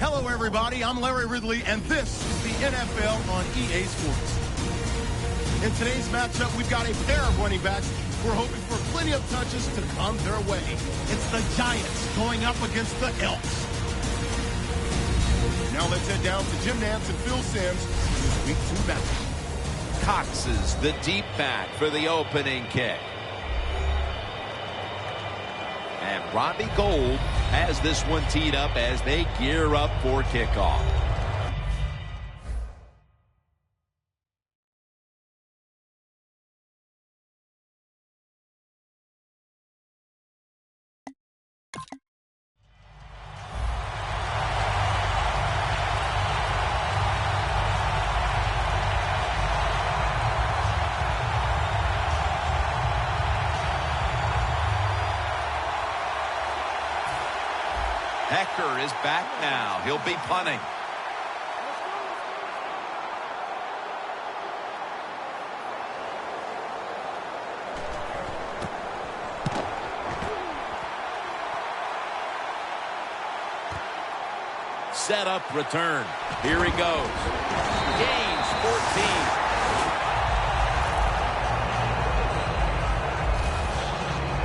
Hello, everybody. I'm Larry Ridley, and this is the NFL on EA Sports. In today's matchup, we've got a pair of running backs who are hoping for plenty of touches to come their way. It's the Giants going up against the Elks. Now let's head down to Jim Nantz and Phil Simms with Week 2 matchup. Cox is the deep back for the opening kick. And Robbie Gould has this one teed up as they gear up for kickoff. Hecker is back now. He'll be punting. Set up return. Here he goes. Gains 14.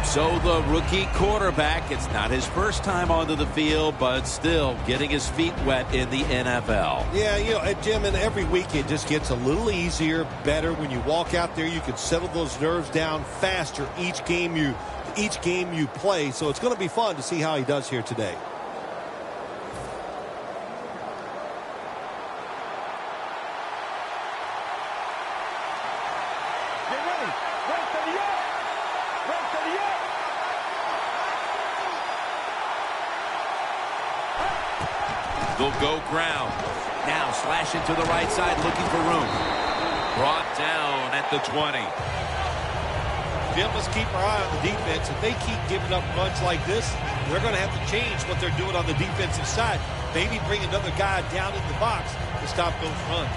So the rookie quarterback, it's not his first time onto the field, but still getting his feet wet in the NFL. Yeah, you know, Jim, and every week it just gets a little easier, better. When you walk out there, you can settle those nerves down faster each game you play. So it's going to be fun to see how he does here today. They'll go ground. Now slash it to the right side, looking for room. Brought down at the 20. Jim, let's keep our eye on the defense. If they keep giving up runs like this, they're going to have to change what they're doing on the defensive side. Maybe bring another guy down in the box to stop those runs.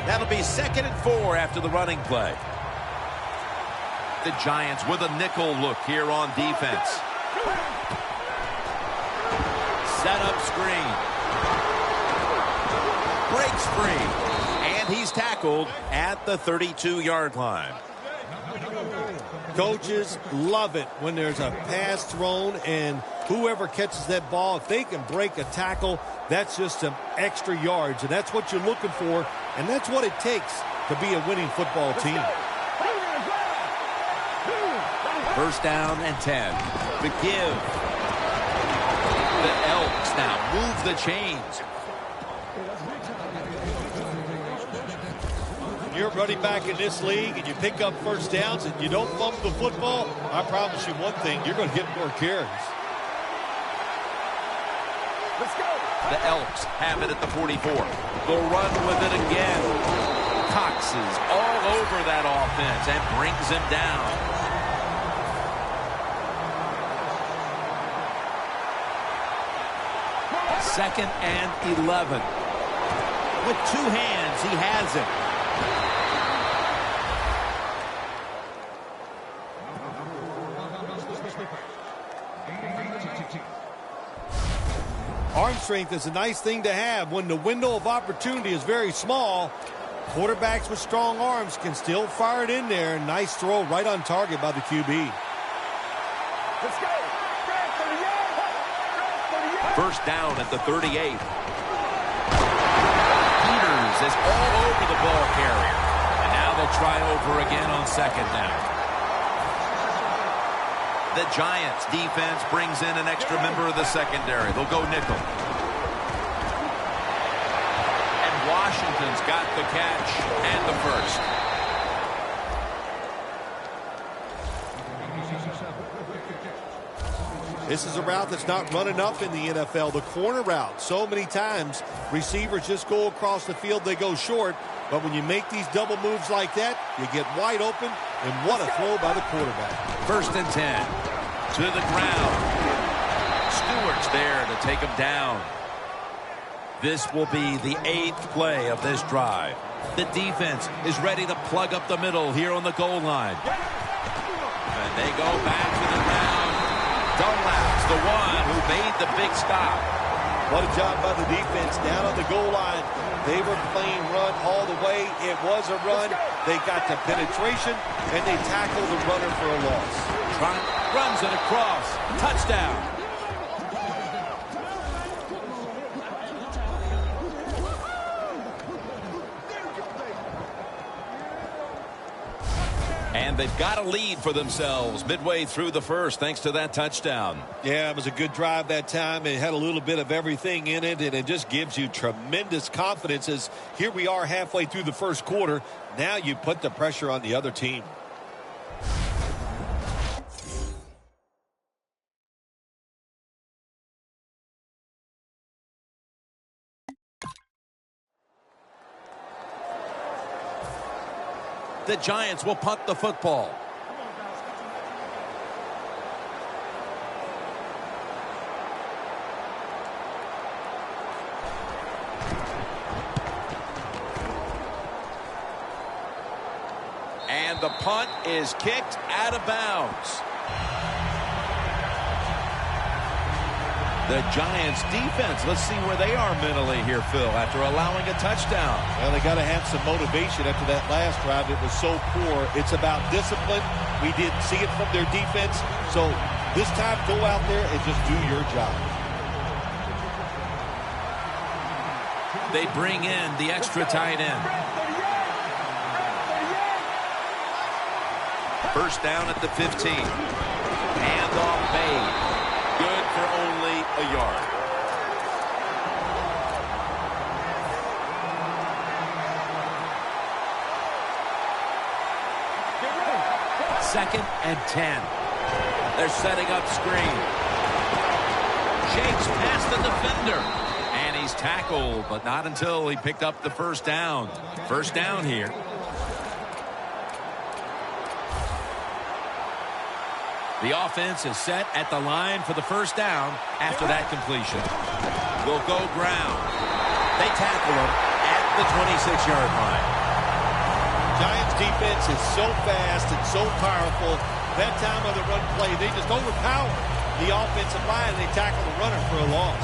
That'll be 2nd and 4 after the running play. The Giants with a nickel look here on defense. Set up screen. Breaks free. And he's tackled at the 32-yard line. Coaches love it when there's a pass thrown and whoever catches that ball, if they can break a tackle, that's just some extra yards. And that's what you're looking for. And that's what it takes to be a winning football team. 1st down and 10. The give. The Elks now move the chains. You're running back in this league and you pick up 1st downs and you don't fumble the football, I promise you one thing, you're going to get more carries. Let's go. The Elks have it at the 44. They'll run with it again. Cox is all over that offense and brings him down. Second and 11. With 2 hands, he has it. Arm strength is a nice thing to have when the window of opportunity is very small. Quarterbacks with strong arms can still fire it in there. Nice throw right on target by the QB. Let's go. 1st down at the 38. Peters is all over the ball carrier. And now they'll try over again on 2nd down. The Giants defense brings in an extra member of the secondary. They'll go nickel. And Washington's got the catch and the 1st. This is a route that's not run enough in the NFL, the corner route. So many times receivers just go across the field, they go short. But when you make these double moves like that, you get wide open, and what a throw by the quarterback. 1st and 10. To the ground. Stewart's there to take him down. This will be the 8th play of this drive. The defense is ready to plug up the middle here on the goal line. And they go back to the ground. Dunlap's the one who made the big stop. What a job by the defense down on the goal line. They were playing run all the way. It was a run. They got the penetration, and they tackled the runner for a loss. Trot runs it across. Touchdown. And they've got a lead for themselves midway through the first thanks to that touchdown. Yeah, it was a good drive that time. It had a little bit of everything in it, and it just gives you tremendous confidence as here we are halfway through the first quarter. Now you put the pressure on the other team. The Giants will punt the football. And the punt is kicked out of bounds. The Giants defense, let's see where they are mentally here, Phil, after allowing a touchdown. Well, they got to have some motivation after that last drive. It was so poor. It's about discipline. We didn't see it from their defense. So this time, go out there and just do your job. They bring in the extra tight end. First down at the 15. Handoff made. Good for only a yard. Second and 10. They're setting up screen. Shakes past the defender. And he's tackled, but not until he picked up the first down. First down here. The offense is set at the line for the first down after that completion. Will go ground. They tackle him at the 26-yard line. Giants defense is so fast and so powerful. That time of the run play, they just overpower the offensive line and they tackle the runner for a loss.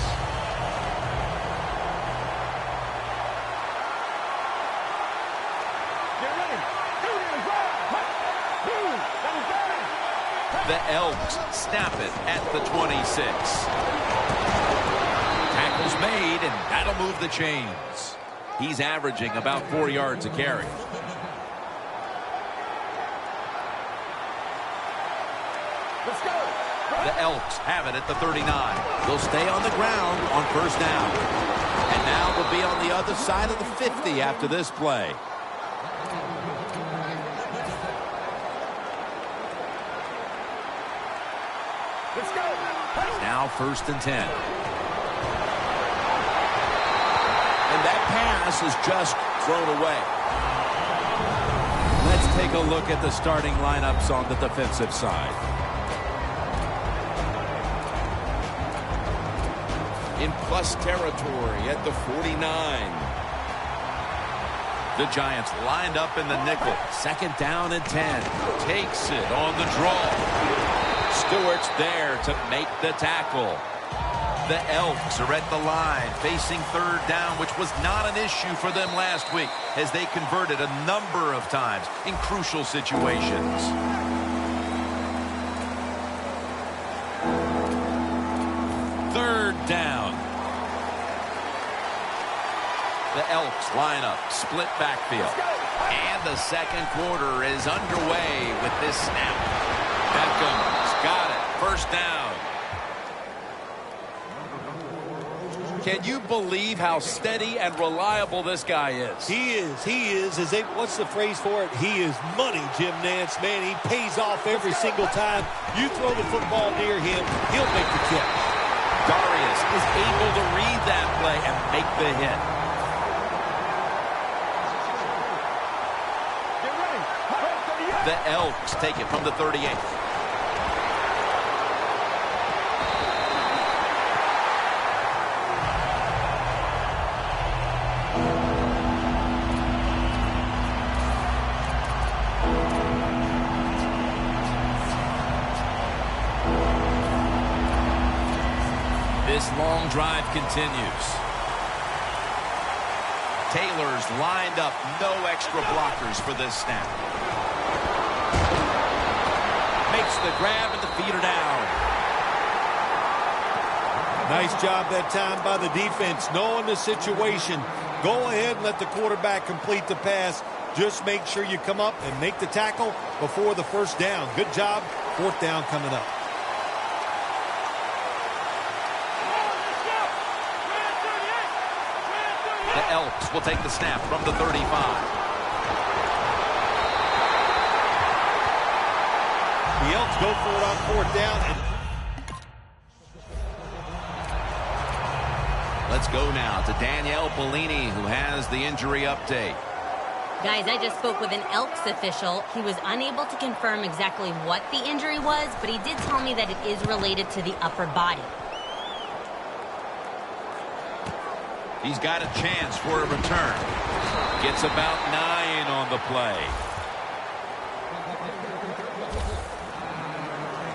The Elks snap it at the 26. Tackle's made, and that'll move the chains. He's averaging about 4 yards a carry. Let's go. The Elks have it at the 39. They'll stay on the ground on first down. And now they'll be on the other side of the 50 after this play. Let's go. Now first and 10. And that pass is just thrown away. Let's take a look at the starting lineups on the defensive side. In plus territory at the 49. The Giants lined up in the nickel. Second down and 10. Takes it on the draw. Stewart's there to make the tackle. The Elks are at the line facing third down, which was not an issue for them last week as they converted a number of times in crucial situations. Third down. The Elks line up, split backfield. And the second quarter is underway with this snap. Beckham's got it. First down. Can you believe how steady and reliable this guy is? He is. What's the phrase for it? He is money, Jim Nantz. Man, he pays off every single time. You throw the football near him, he'll make the catch. Darius is able to read that play and make the hit. The Elks take it from the 38. This long drive continues. Taylor's lined up. No extra blockers for this snap. Makes the grab and the feet are down. Nice job that time by the defense, knowing the situation. Go ahead and let the quarterback complete the pass. Just make sure you come up and make the tackle before the first down. Good job. Fourth down coming up. The Elks will take the snap from the 35. The Elks go for it on fourth down. Let's go now to Danielle Bellini, who has the injury update. Guys, I just spoke with an Elks official. He was unable to confirm exactly what the injury was, but he did tell me that it is related to the upper body. He's got a chance for a return. Gets about 9 on the play.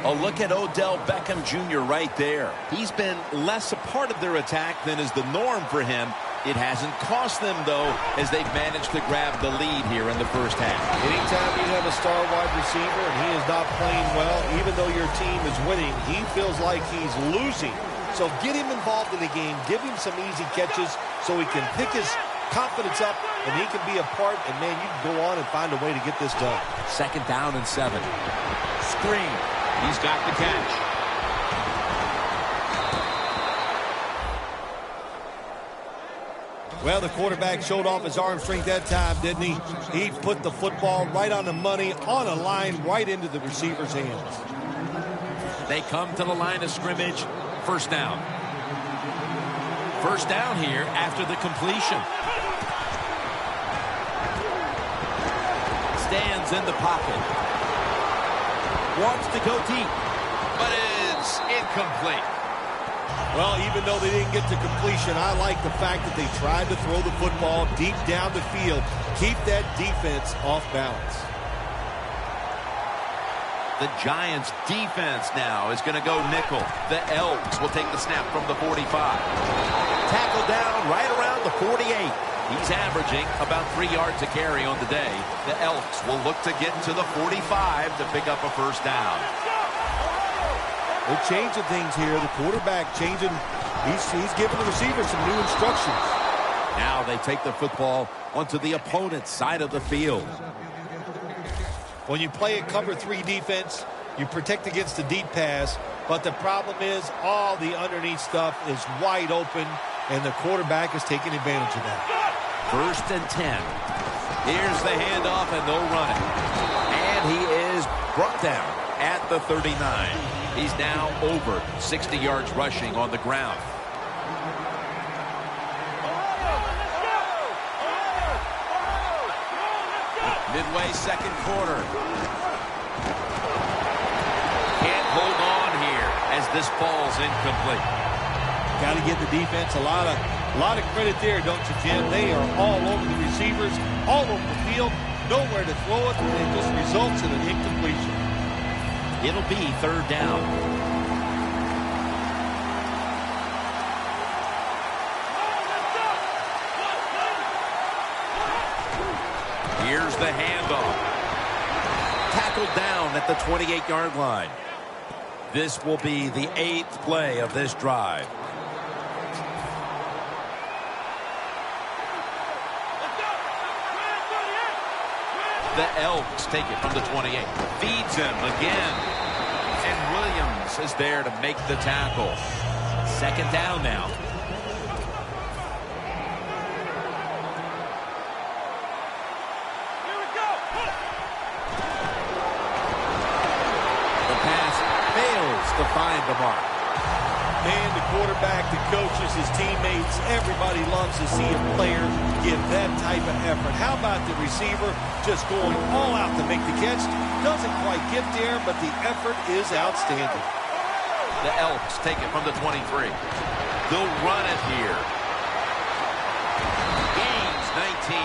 A look at Odell Beckham Jr. right there. He's been less a part of their attack than is the norm for him. It hasn't cost them, though, as they've managed to grab the lead here in the first half. Anytime you have a star wide receiver and he is not playing well, even though your team is winning, he feels like he's losing. So get him involved in the game. Give him some easy catches so he can pick his confidence up and he can be a part. And, man, you can go on and find a way to get this done. 2nd down and 7. Screen. He's got the catch. Well, the quarterback showed off his arm strength that time, didn't he? He put the football right on the money, on a line, right into the receiver's hands. They come to the line of scrimmage. First down. First down here after the completion. Stands in the pocket. Wants to go deep, but it's incomplete. Well, even though they didn't get to completion, I like the fact that they tried to throw the football deep down the field. Keep that defense off balance. The Giants' defense now is going to go nickel. The Elks will take the snap from the 45. Tackle down right around the 48. He's averaging about 3 yards a carry on the day. The Elks will look to get to the 45 to pick up a first down. They're changing things here. The quarterback changing. He's giving the receiver some new instructions. Now they take the football onto the opponent's side of the field. When you play a cover 3 defense, you protect against the deep pass. But the problem is all the underneath stuff is wide open, and the quarterback is taking advantage of that. 1st and 10. Here's the handoff, and they'll run it. And he is brought down at the 39. He's now over 60 yards rushing on the ground. Midway 2nd quarter. Can't hold on here as this falls incomplete. Got to give the defense a lot of credit there, don't you, Jim? They are all over the receivers, all over the field, nowhere to throw it, and it just results in an incompletion. It'll be 3rd down. Here's the handoff. Tackled down at the 28-yard line. This will be the 8th play of this drive. The Elks take it from the 28. Feeds him again. And Williams is there to make the tackle. 2nd down now. The pass fails to find the mark. Man, the quarterback, the coaches, his teammates, everybody loves to see a player give that type of effort. How about the receiver just going all out to make the catch? Doesn't quite get there, but the effort is outstanding. The Elks take it from the 23. They'll run it here. Gains 19.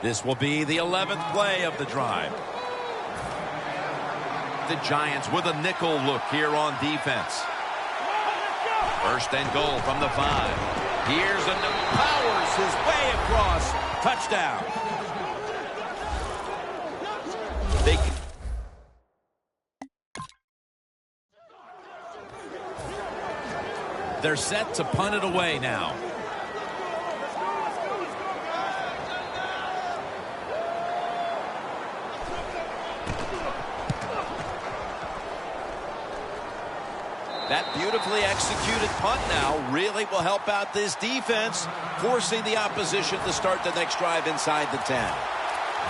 This will be the 11th play of the drive. The Giants with a nickel look here on defense. First and goal from the 5. Here's a powers his way across. Touchdown. They're set to punt it away now. That beautifully executed punt now really will help out this defense, forcing the opposition to start the next drive inside the 10.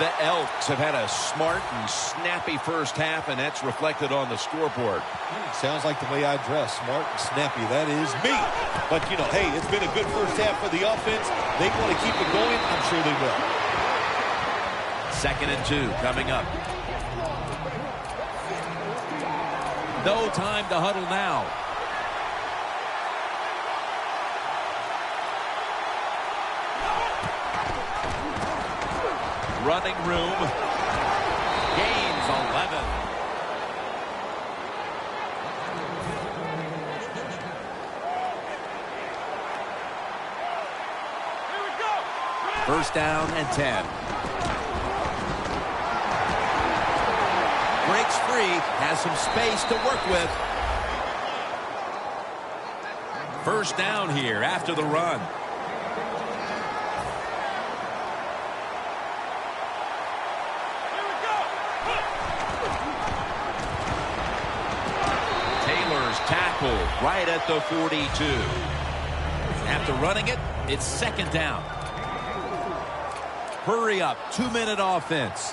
The Elks have had a smart and snappy first half, and that's reflected on the scoreboard. Sounds like the way I dress, smart and snappy. That is me. But, you know, hey, it's been a good first half for the offense. They want to keep it going. I'm sure they will. 2nd and 2 coming up. No time to huddle now. Running room. Gains 11. First down and 10. Breaks free, has some space to work with. First down here after the run. Taylor's tackled right at the 42. After running it, it's 2nd down. Hurry up, 2-minute offense.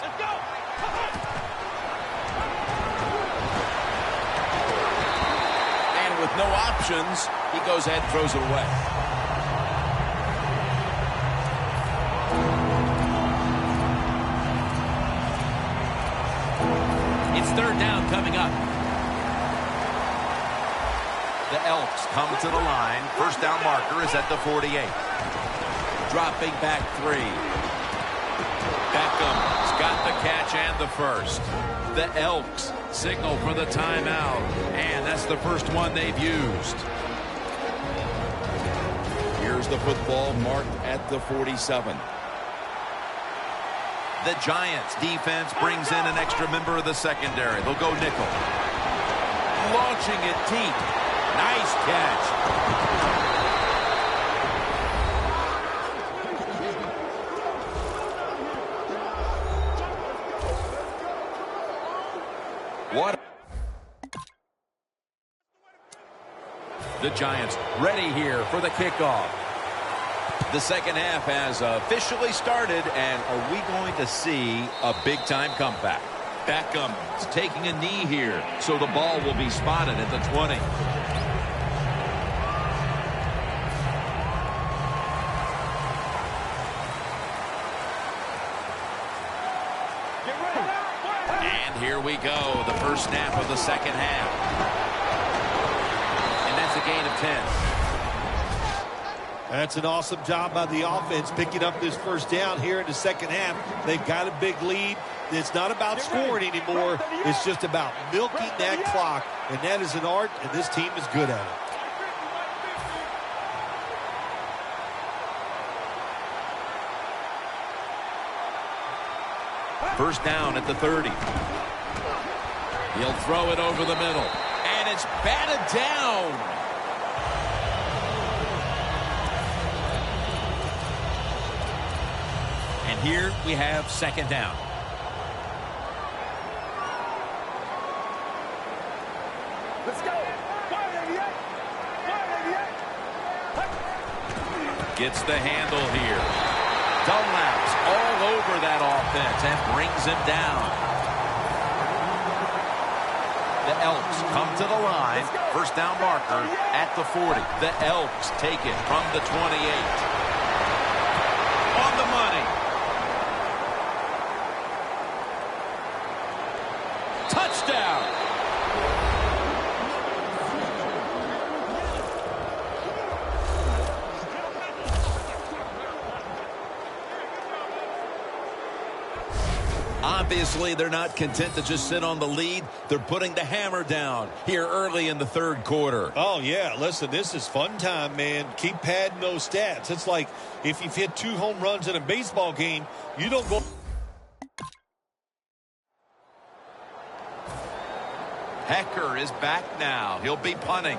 With no options, he goes ahead and throws it away. It's 3rd down coming up. The Elks come to the line. First down marker is at the 48. Dropping back 3. Beckham's got the catch and the first. The Elks signal for the timeout, and that's the first one they've used. Here's the football marked at the 47. The Giants defense brings in an extra member of the secondary. They'll go nickel. Launching it deep. Nice catch. What? The Giants ready here for the kickoff. The second half has officially started, and are we going to see a big-time comeback? Beckham is taking a knee here, so the ball will be spotted at the 20. Here we go, the first snap of the second half. And that's a gain of 10. That's an awesome job by the offense picking up this first down here in the second half. They've got a big lead. It's not about scoring anymore. It's just about milking that clock. And that is an art, and this team is good at it. First down at the 30. He'll throw it over the middle. And it's batted down. And here we have 2nd down. Let's go. Gets the handle here. Dunlap's all over that offense and brings him down. The Elks come to the line. First down marker at the 40. The Elks take it from the 28. On the money. Touchdown. Obviously, they're not content to just sit on the lead. They're putting the hammer down here early in the third quarter. Oh, yeah. Listen, this is fun time, man. Keep padding those stats. It's like if you've hit 2 home runs in a baseball game, you don't go. Hecker is back now. He'll be punting.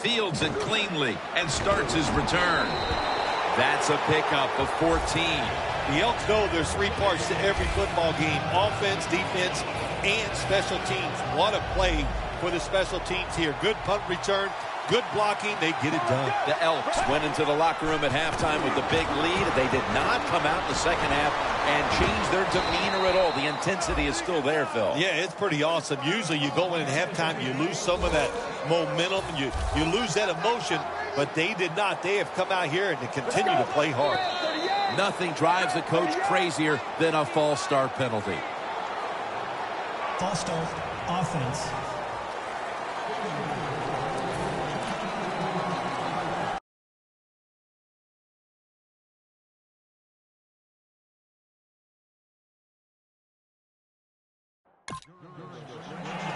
Fields it cleanly and starts his return. That's a pickup of 14. The Elks know there's 3 parts to every football game: offense, defense, and special teams. What a play for the special teams here. Good punt return, good blocking. They get it done. The Elks went into the locker room at halftime with a big lead. They did not come out in the second half and change their demeanor at all. The intensity is still there, Phil. Yeah, it's pretty awesome. Usually you go in at halftime, you lose some of that momentum, you lose that emotion, but they did not. They have come out here and they continue to play hard. Nothing drives a coach crazier than a false start penalty. False start, offense.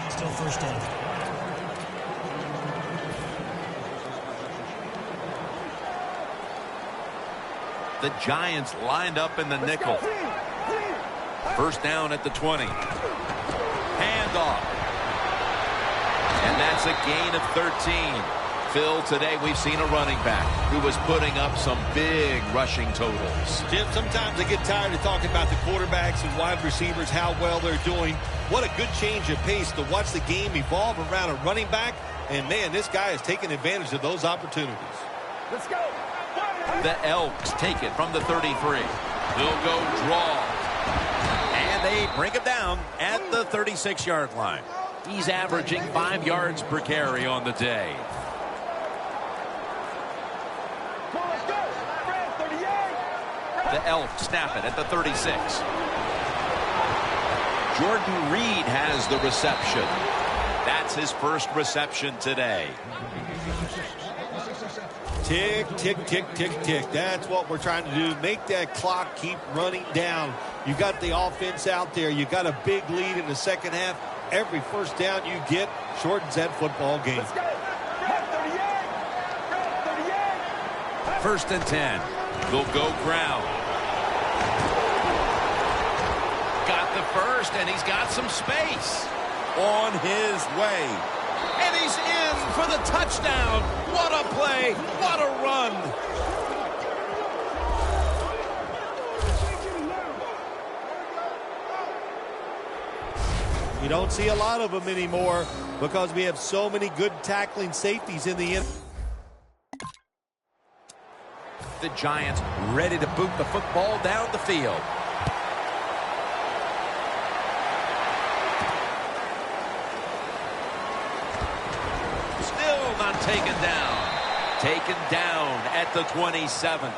Still first down. The Giants lined up in the nickel. First down at the 20. Handoff. And that's a gain of 13. Phil, today we've seen a running back who was putting up some big rushing totals. Jim, sometimes I get tired of talking about the quarterbacks and wide receivers, how well they're doing. What a good change of pace to watch the game evolve around a running back. And, man, this guy is taking advantage of those opportunities. Let's go. The Elks take it from the 33. They'll go draw. And they bring him down at the 36-yard line. He's averaging 5 yards per carry on the day. The Elks snap it at the 36. Jordan Reed has the reception. That's his first reception today. Tick, tick, tick, tick, tick. That's what we're trying to do. Make that clock keep running down. You got the offense out there. You got a big lead in the second half. Every first down you get shortens that football game. First and 10. They'll go ground. Got the first, and he's got some space. On his way. And he's in for the touchdown. What a play. What a run. You don't see a lot of them anymore because we have so many good tackling safeties in the end. The Giants ready to boot the football down the field. Still not taken down. Taken down at the 27.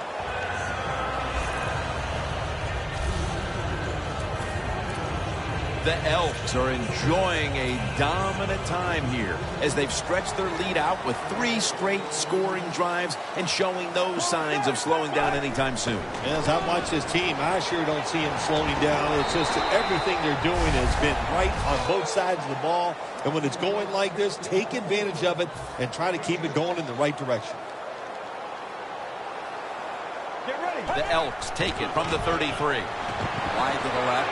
The Elks are enjoying a dominant time here as they've stretched their lead out with 3 straight scoring drives and showing no signs of slowing down anytime soon. As I watch this team, I sure don't see them slowing down. It's just everything they're doing has been right on both sides of the ball. And when it's going like this, take advantage of it and try to keep it going in the right direction. Get ready. The Elks take it from the 33. Wide to the left.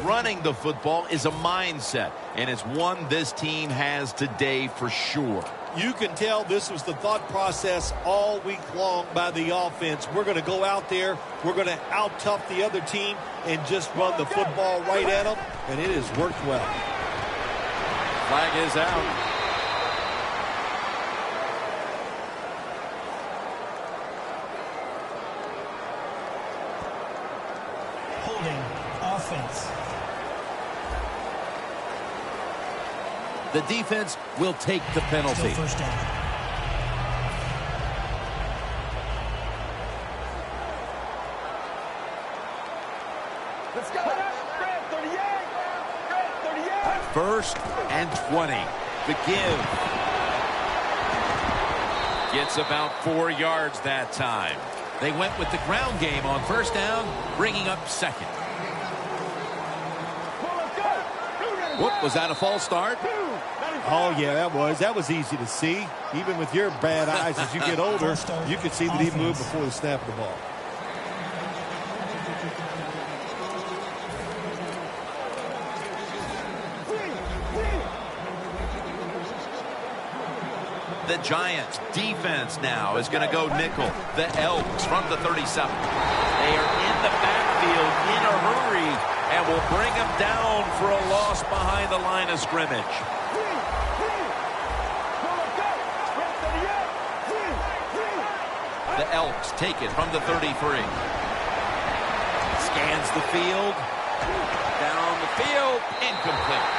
Running the football is a mindset, and it's one this team has today for sure. You can tell this was the thought process all week long by the offense. We're going to go out there, we're going to out-tough the other team and just run the football right at them, and it has worked well. Flag is out. Holding offense. The defense will take the penalty. Still first down. 1st and 20. The give. Gets about 4 yards that time. They went with the ground game on 1st down, bringing up 2nd. Whoop, was that a false start? Oh, yeah, that was easy to see. Even with your bad eyes as you get older, you could see that he moved before the snap of the ball. The Giants defense now is going to go nickel. The Elks from the 37. They are in the backfield in a hurry and will bring them down for a loss behind the line of scrimmage. The Elks take it from the 33. Scans the field. Down the field. Incomplete.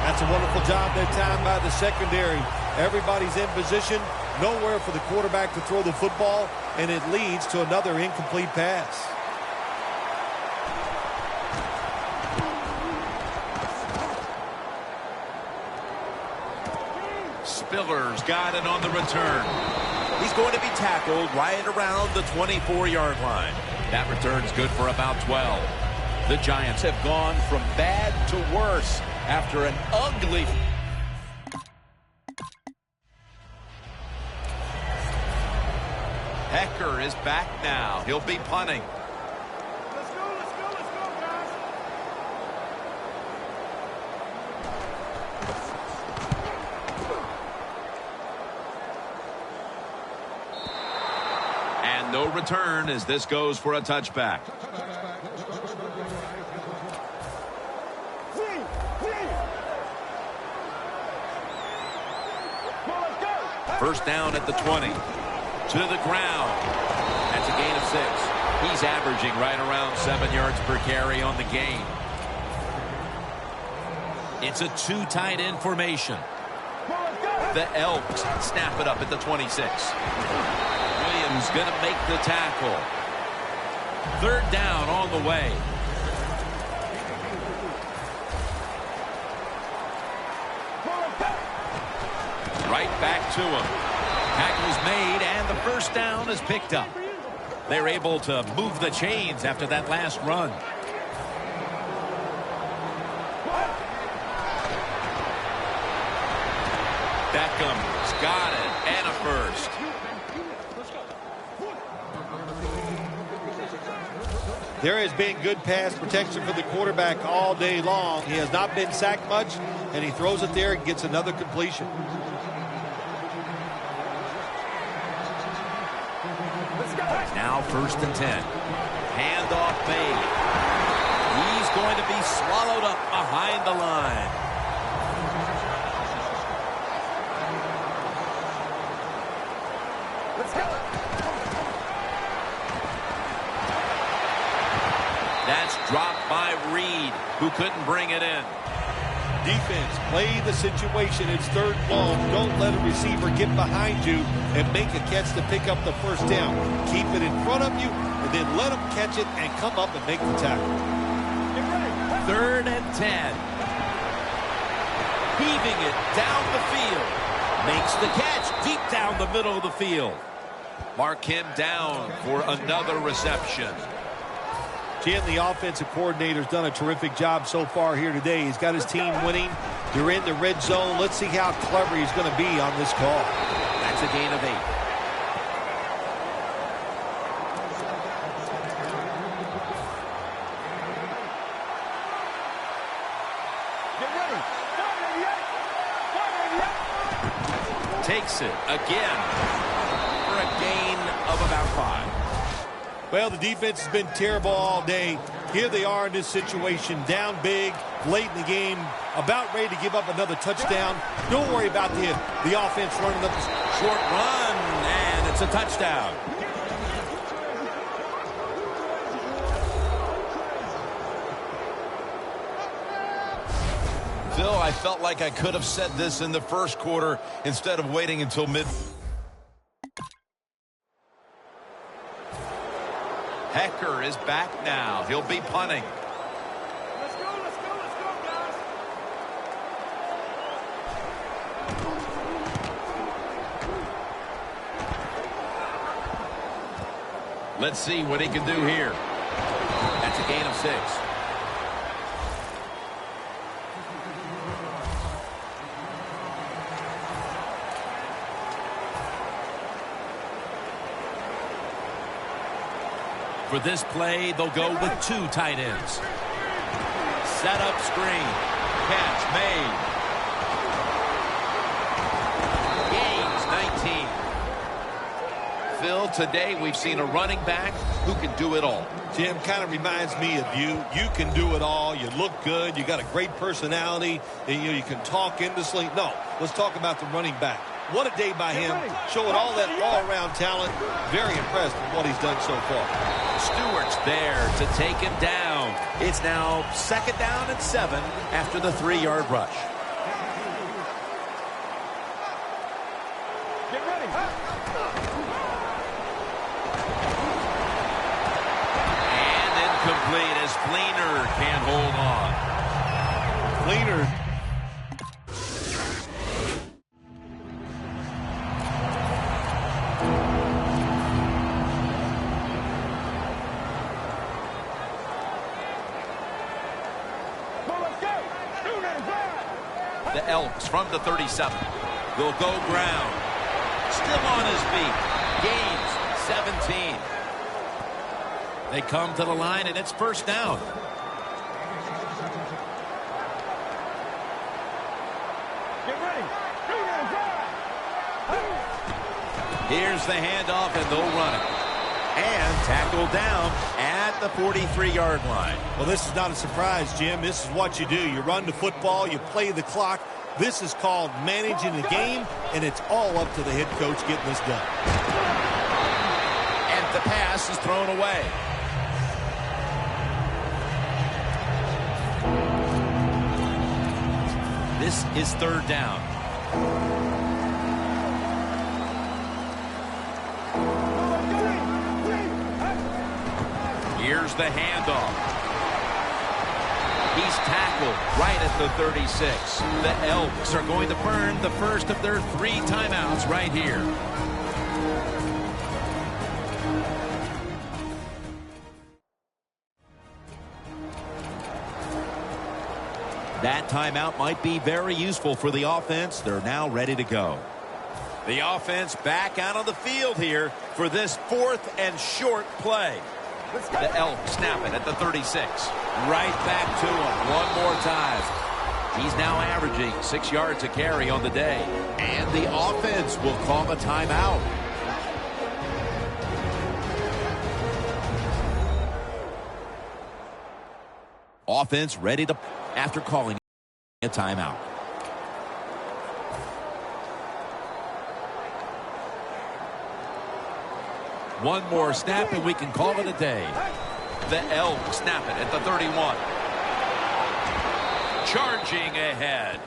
That's a wonderful job that time by the secondary. Everybody's in position. Nowhere for the quarterback to throw the football, and it leads to another incomplete pass. Spiller's got it on the return. He's going to be tackled right around the 24-yard line. That return's good for about 12. The Giants have gone from bad to worse after an ugly... Hecker is back now. He'll be punting. Let's go, guys. And no return as this goes for a touchback. First down at the 20. To the ground. That's a gain of 6. He's averaging right around 7 yards per carry on the game. It's a 2 tight end formation. The Elks snap it up at the 26. Williams going to make the tackle. 3rd down on the way. Right back to him. Tackle's made, and the first down is picked up. They're able to move the chains after that last run. Beckham's got it, and a first. There has been good pass protection for the quarterback all day long. He has not been sacked much, and he throws it there and gets another completion. Now 1st and 10. Handoff made. He's going to be swallowed up behind the line. Let's go. That's dropped by Reed, who couldn't bring it in. Defense, play the situation. It's 3rd and long. Don't let a receiver get behind you and make a catch to pick up the first down. Keep it in front of you, and then let them catch it and come up and make the tackle. 3rd and 10. Heaving it down the field. Makes the catch deep down the middle of the field. Mark him down for another reception. Jim, the offensive coordinator's done a terrific job so far here today. He's got his team winning. They're in the red zone. Let's see how clever he's going to be on this call. That's a gain of 8. Get ready. Takes it again for a gain of about 5. Well, the defense has been terrible all day. Here they are in this situation, down big, late in the game, about ready to give up another touchdown. Don't worry about the offense running up the Short run, and it's a touchdown. Phil, I felt like I could have said this in the first quarter instead of waiting until mid. Hecker is back now. He'll be punting. Let's see what he can do here. That's a gain of 6. For this play, they'll go with 2 tight ends. Set up screen. Catch made. Gains 19. Phil, today we've seen a running back who can do it all. Jim, kind of reminds me of you. You can do it all. You look good. You got a great personality. And you can talk endlessly. No, let's talk about the running back. What a day by him, showing all that all-around talent. Very impressed with what he's done so far. Stewart's there to take him down. It's now 2nd down and 7 after the 3-yard rush. Get ready. And incomplete as Fleener can't hold on. Fleener. The Elks from the 37. They'll go ground. Still on his feet. Gains 17. They come to the line, and it's 1st down. Get ready. Here's the handoff, and they'll run it. And tackled down at the 43-yard line. Well, this is not a surprise, Jim. This is what you do. You run the football, you play the clock. This is called managing the game, and it's all up to the head coach getting this done. And the pass is thrown away. This is 3rd down. Here's the handoff. He's tackled right at the 36. The Elks are going to burn the first of their 3 timeouts right here. That timeout might be very useful for the offense. They're now ready to go. The offense back out on the field here for this 4th and short play. The Elks snap it at the 36. Right back to him one more time. He's now averaging 6 yards a carry on the day. And the offense will call a timeout. Offense ready to after calling a timeout. One more snap and we can call it a day. The Elks snap it at the 31. Charging ahead.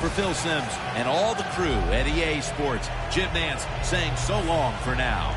For Phil Simms and all the crew at EA Sports, Jim Nance saying so long for now.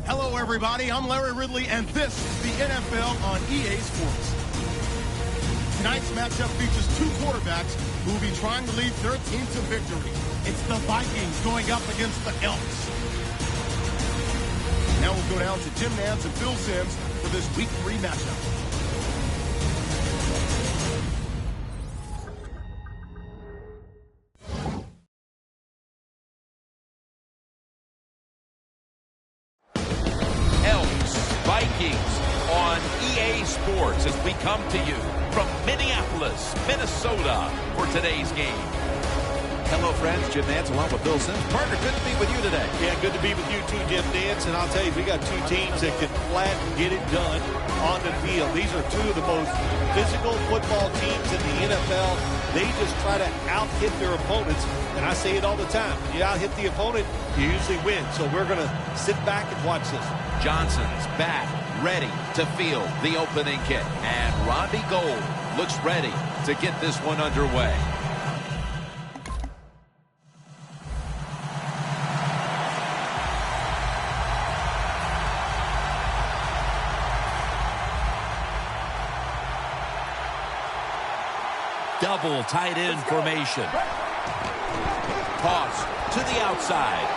Hello, everybody. I'm Larry Ridley, and this is the NFL on EA Sports. Tonight's matchup features two quarterbacks who will be trying to lead their team to victory. It's the Vikings going up against the Elks. Now we'll go down to Jim Nantz and Phil Simms for this Week 3 matchup. Vikings on EA Sports as we come to you from Minneapolis, Minnesota for today's game. Hello, friends. Jim Nantz along with Bill Simms. Partner, good to be with you today. Yeah, good to be with you too, Jim Nantz. And I'll tell you, we got two teams that can flat get it done on the field. These are two of the most physical football teams in the NFL. They just try to out-hit their opponents. And I say it all the time. When you out-hit the opponent, you usually win. So we're going to sit back and watch this. Johnson's back, ready to field the opening kick. And Robbie Gould looks ready to get this one underway. Double tight end formation. Toss to the outside.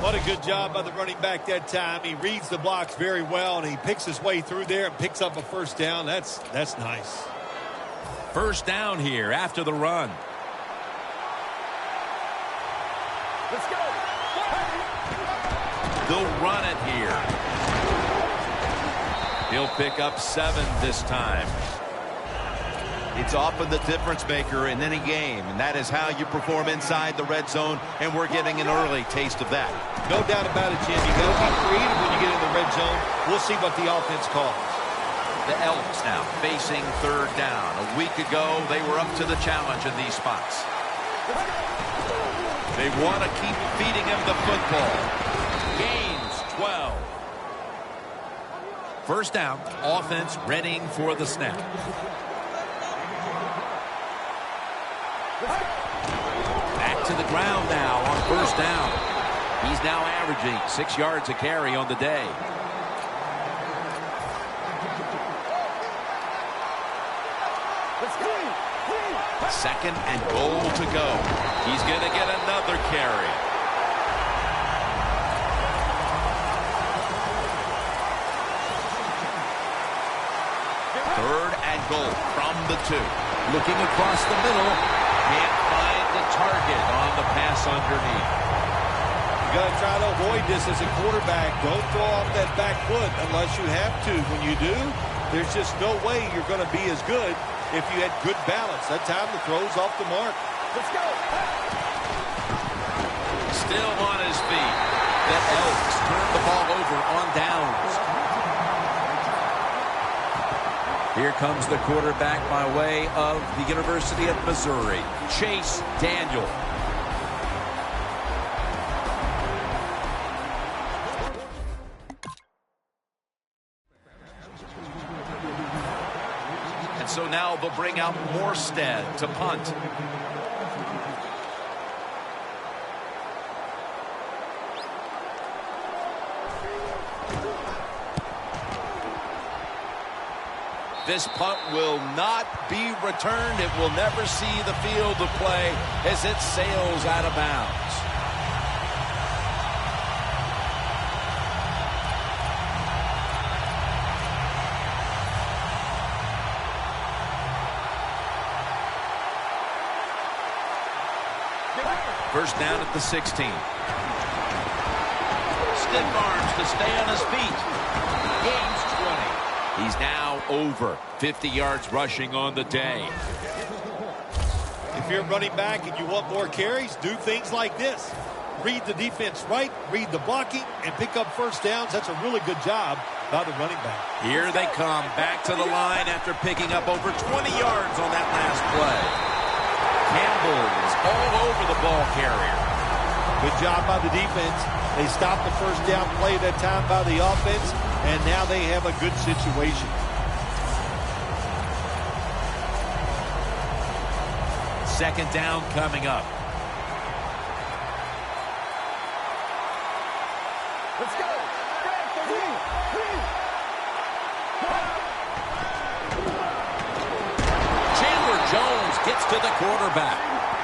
What a good job by the running back that time. He reads the blocks very well, and he picks his way through there and picks up a first down. That's nice. First down here after the run. Let's go. They'll run it here. He'll pick up 7 this time. It's often the difference maker in any game, and that is how you perform inside the red zone, and we're getting an early taste of that. No doubt about it, Jim. You got to be creative when you get in the red zone. We'll see what the offense calls. The Elks now facing third down. A week ago, they were up to the challenge in these spots. They want to keep feeding him the football. Gains 12. First down, offense readying for the snap. Back to the ground now on first down. He's now averaging 6 yards a carry on the day. Second and goal to go. He's going to get another carry. Third and goal from the 2. Looking across the middle. Can't find the target on the pass underneath. You got to try to avoid this as a quarterback. Don't throw off that back foot unless you have to. When you do, there's just no way you're going to be as good if you had good balance. That time the throw's off the mark. Let's go. Still on his feet. The Elks turn the ball over on downs. Here comes the quarterback by way of the University of Missouri, Chase Daniel. And so now they'll bring out Morstead to punt. This punt will not be returned. It will never see the field of play as it sails out of bounds. First down at the 16. Stiff arms to stay on his feet. Gains 20. He's now over 50 yards rushing on the day. If you're running back and you want more carries, do things like this. Read the defense right, read the blocking, and pick up first downs. That's a really good job by the running back. Here they come back to the line after picking up over 20 yards on that last play. Campbell is all over the ball carrier. Good job by the defense. They stopped the first down play that time by the offense, and now they have a good situation. Second down coming up. Let's go. Chandler Jones gets to the quarterback.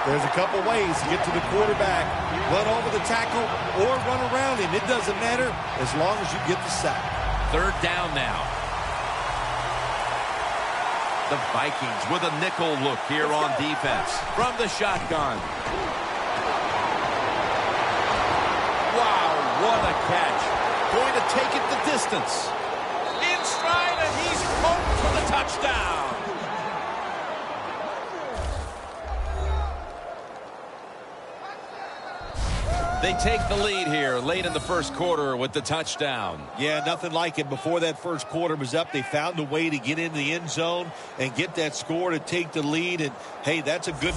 There's a couple ways to get to the quarterback. Run over the tackle or run around him. It doesn't matter as long as you get the sack. Third down now. The Vikings with a nickel look here on defense. From the shotgun. Wow, what a catch. Going to take it the distance. In stride, and he's home for the touchdown. They take the lead here late in the first quarter with the touchdown. Yeah, nothing like it. Before that first quarter was up, they found a way to get into the end zone and get that score to take the lead. And, hey, that's a good...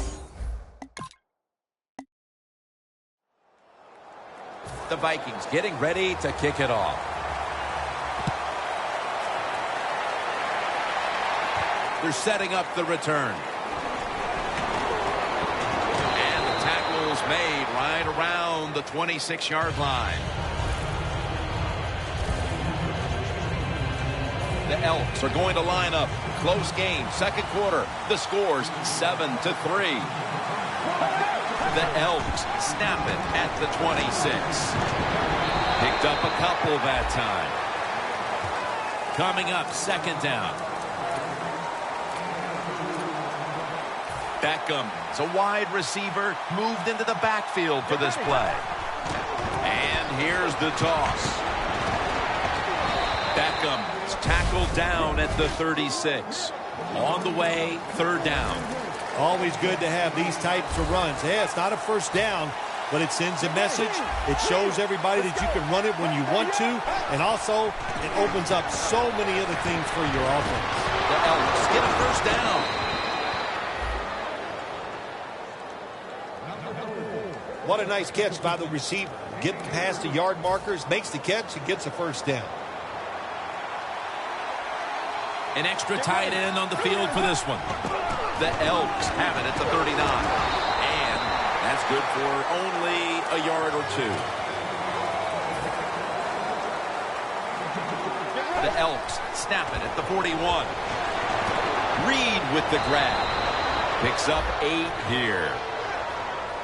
The Vikings getting ready to kick it off. They're setting up the return. And the tackle's made right around the 26-yard line. The Elks are going to line up. Close game, second quarter. The score's 7-3. The Elks snap it at the 26. Picked up a couple that time. Coming up, second down. Beckham is a wide receiver, moved into the backfield for this play. And here's the toss. Beckham is tackled down at the 36. On the way, third down. Always good to have these types of runs. Yeah, it's not a first down, but it sends a message. It shows everybody that you can run it when you want to, and also it opens up so many other things for your offense. The Elks get a first down. What a nice catch by the receiver. Getting past the yard markers, makes the catch, and gets a first down. An extra tight end on the field for this one. The Elks have it at the 39. And that's good for only a yard or two. The Elks snap it at the 41. Reed with the grab. Picks up 8 here.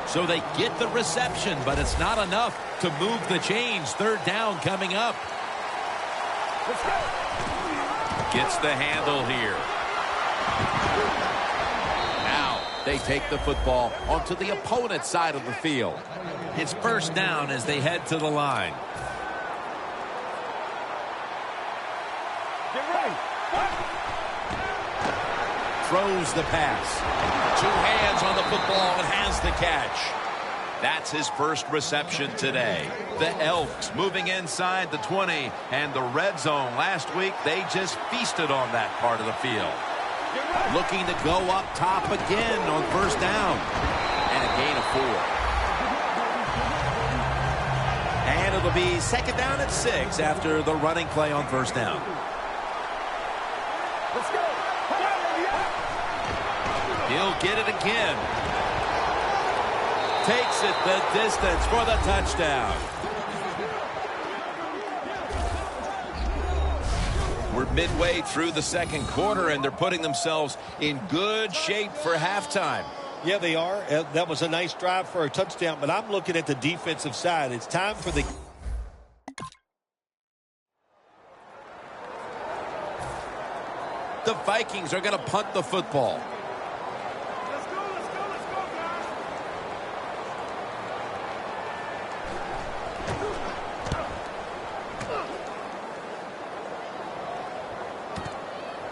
So they get the reception, but it's not enough to move the chains. Third down coming up. Gets the handle here. Now they take the football onto the opponent's side of the field. It's first down as they head to the line. Get ready. Throws the pass. 2 hands on the football and has the catch. That's his first reception today. The Elks moving inside the 20 and the red zone. Last week, they just feasted on that part of the field. Looking to go up top again on first down. And a gain of 4. And it'll be second down at 6 after the running play on first down. Let's go. He'll get it again. Takes it the distance for the touchdown. We're midway through the second quarter, and they're putting themselves in good shape for halftime. Yeah, they are. That was a nice drive for a touchdown, but I'm looking at the defensive side. It's time for the... The Vikings are going to punt the football.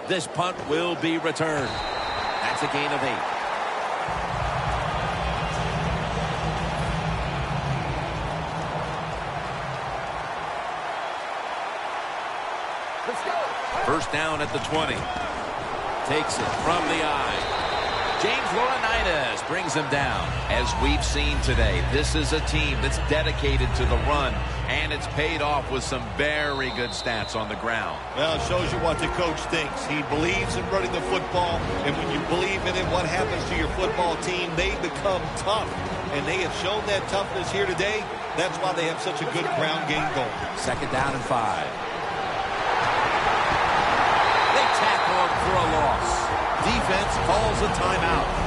This punt will be returned. That's a gain of 8. Let's go. First down at the 20. Takes it from the eye. James Laurinaitis brings him down. As we've seen today, this is a team that's dedicated to the run And it's paid off with some very good stats on the ground. Well, it shows you what the coach thinks. He believes in running the football, and when you believe in it, what happens to your football team? They become tough, and they have shown that toughness here today. That's why they have such a good ground game going. 2nd down and 5. They tackle him for a loss. Defense calls a timeout.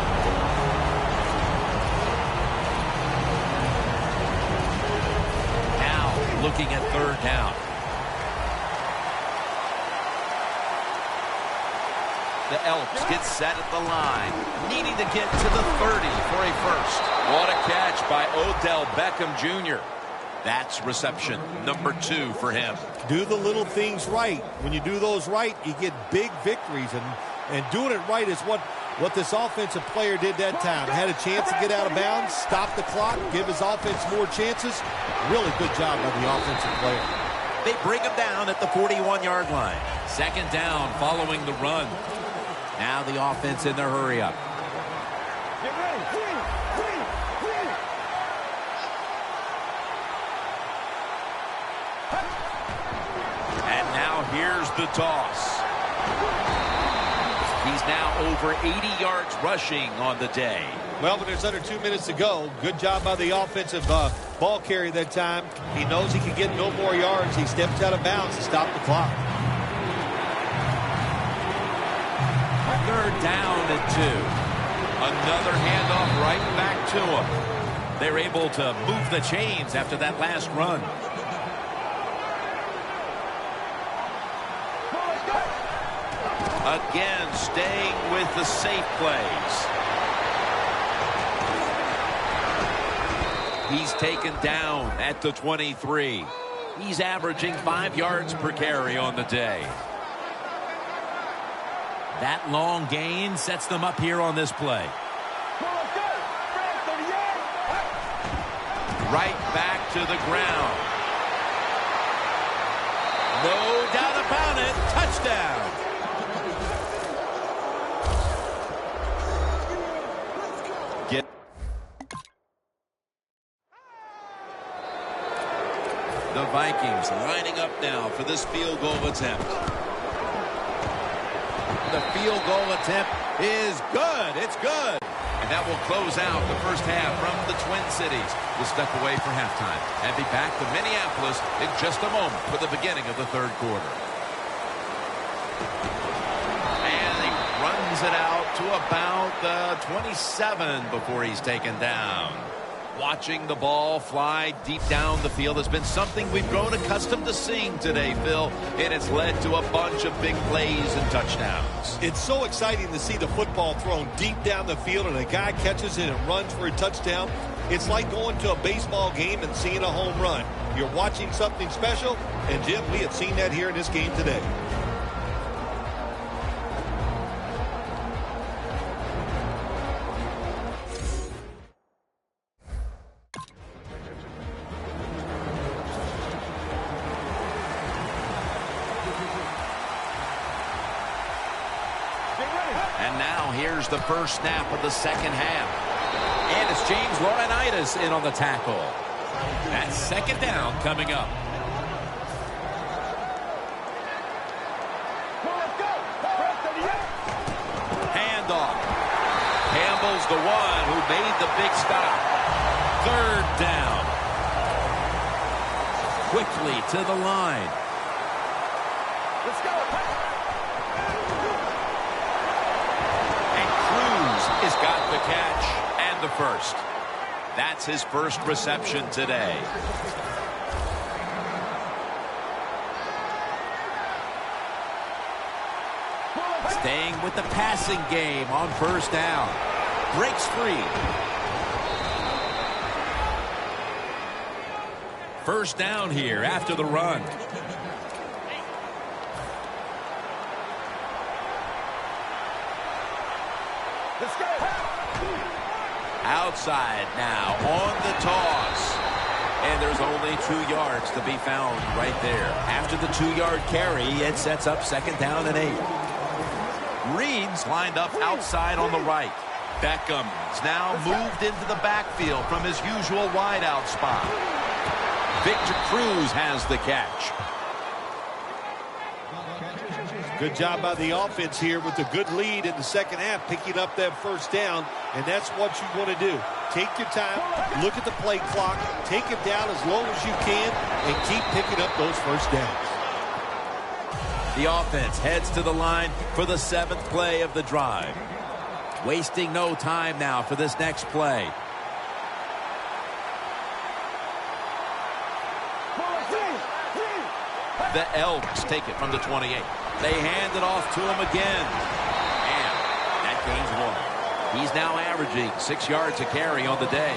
Looking at 3rd down. The Elks get set at the line, needing to get to the 30 for a first. What a catch by Odell Beckham Jr. That's reception number 2 for him. Do the little things right. When you do those right, you get big victories, and doing it right is what this offensive player did that time. Had a chance to get out of bounds, stop the clock, give his offense more chances. Really good job by the offensive player. They bring him down at the 41-yard line. 2nd down following the run. Now the offense in their hurry up. Get ready. Clean. And now here's the toss. He's now over 80 yards rushing on the day. Well, but there's under 2 minutes to go. Good job by the offensive ball carrier that time. He knows he can get no more yards. He steps out of bounds to stop the clock. 3rd down and 2. Another handoff right back to him. They're able to move the chains after that last run. Again, staying with the safe plays. He's taken down at the 23. He's averaging 5 yards per carry on the day. That long gain sets them up here on this play. Right back to the ground. No doubt about it. Touchdown. The Vikings lining up now for this field goal attempt. The field goal attempt is good. It's good. And that will close out the first half from the Twin Cities. We'll step away for halftime and be back to Minneapolis in just a moment for the beginning of the 3rd quarter. And he runs it out to about the 27 before he's taken down. Watching the ball fly deep down the field has been something we've grown accustomed to seeing today, Phil, and it's led to a bunch of big plays and touchdowns. It's so exciting to see the football thrown deep down the field and a guy catches it and runs for a touchdown. It's like going to a baseball game and seeing a home run. You're watching something special, and Jim, we have seen that here in this game today. And now here's the first snap of the 2nd half. And it's James Laurinaitis in on the tackle. That's 2nd down coming up. Handoff. Campbell's the one who made the big stop. 3rd down. Quickly to the line. Let's go. Has got the catch and the first. That's his first reception today. Staying with the passing game on 1st down. Breaks free. 1st down here after the run. Let's go. Outside now on the toss. And there's only 2 yards to be found right there. After the 2-yard carry, it sets up 2nd down and 8. Reed's lined up outside on the right. Beckham's now moved into the backfield from his usual wideout spot. Victor Cruz has the catch. Good job by the offense here with a good lead in the second half, picking up that first down, and that's what you want to do. Take your time, look at the play clock, take it down as low as you can, and keep picking up those first downs. The offense heads to the line for the 7th play of the drive. Wasting no time now for this next play. The Elks take it from the 28. They hand it off to him again. And that gains 1. He's now averaging 6 yards a carry on the day.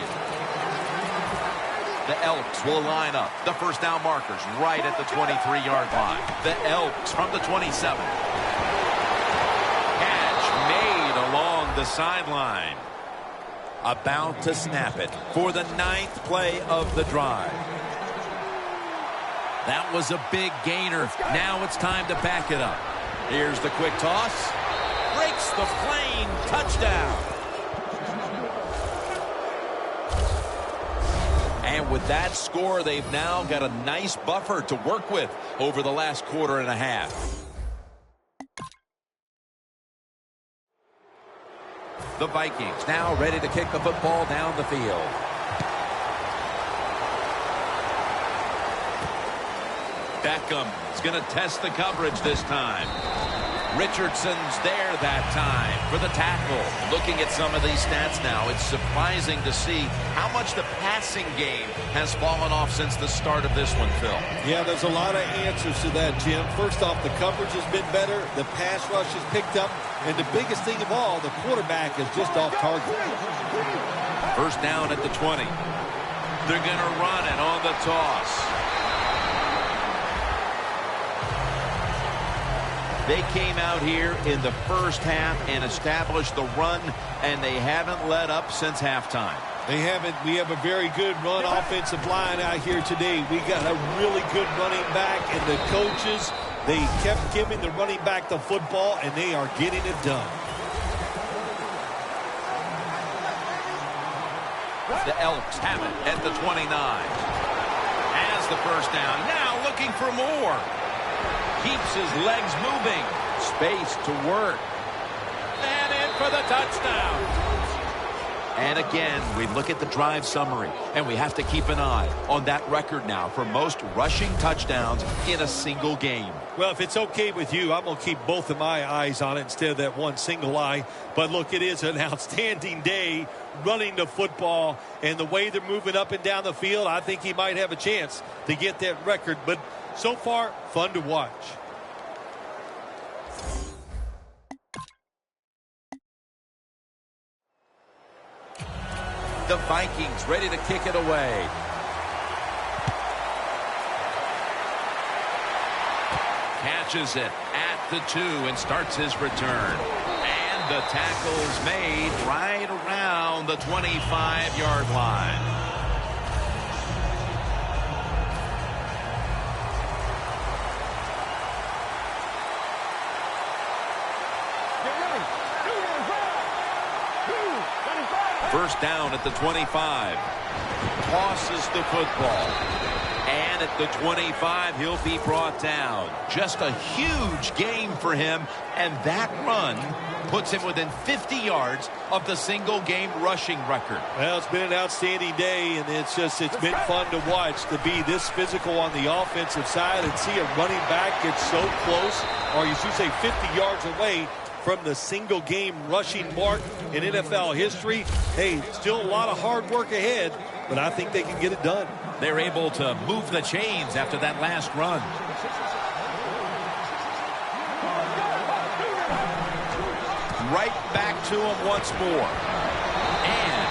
The Elks will line up. The first down markers right at the 23-yard line. The Elks from the 27. Catch made along the sideline. About to snap it for the 9th play of the drive. That was a big gainer. Now it's time to back it up. Here's the quick toss. Breaks the plane. Touchdown. And with that score, they've now got a nice buffer to work with over the last quarter and a half. The Vikings now ready to kick the football down the field. Beckham is going to test the coverage this time. Richardson's there that time for the tackle. Looking at some of these stats now, it's surprising to see how much the passing game has fallen off since the start of this one, Phil. Yeah, there's a lot of answers to that, Jim. First off, the coverage has been better. The pass rush has picked up. And the biggest thing of all, the quarterback is just off target. First down at the 20. They're going to run it on the toss. They came out here in the first half and established the run, and they haven't let up since halftime. They haven't. We have a very good run offensive line out here today. We got a really good running back, and the coaches, they kept giving the running back the football, and they are getting it done. The Elks have it at the 29. Has the first down. Now looking for more. Keeps his legs moving. Space to work. And in for the touchdown. And again, we look at the drive summary, and we have to keep an eye on that record now for most rushing touchdowns in a single game. Well, if it's okay with you, I'm going to keep both of my eyes on it instead of that one single eye. But look, it is an outstanding day running the football, and the way they're moving up and down the field, I think he might have a chance to get that record. But so far, fun to watch. The Vikings ready to kick it away. Catches it at the 2 and starts his return. And the tackle's made right around the 25-yard line. First down at the 25. Tosses the football. And at the 25, he'll be brought down. Just a huge game for him. And that run puts him within 50 yards of the single-game rushing record. Well, it's been an outstanding day, and it's been fun to watch, to be this physical on the offensive side and see a running back get so close, or you should say 50 yards away from the single-game rushing mark in NFL history. Hey, still a lot of hard work ahead, but I think they can get it done. They're able to move the chains after that last run. Right back to him once more. And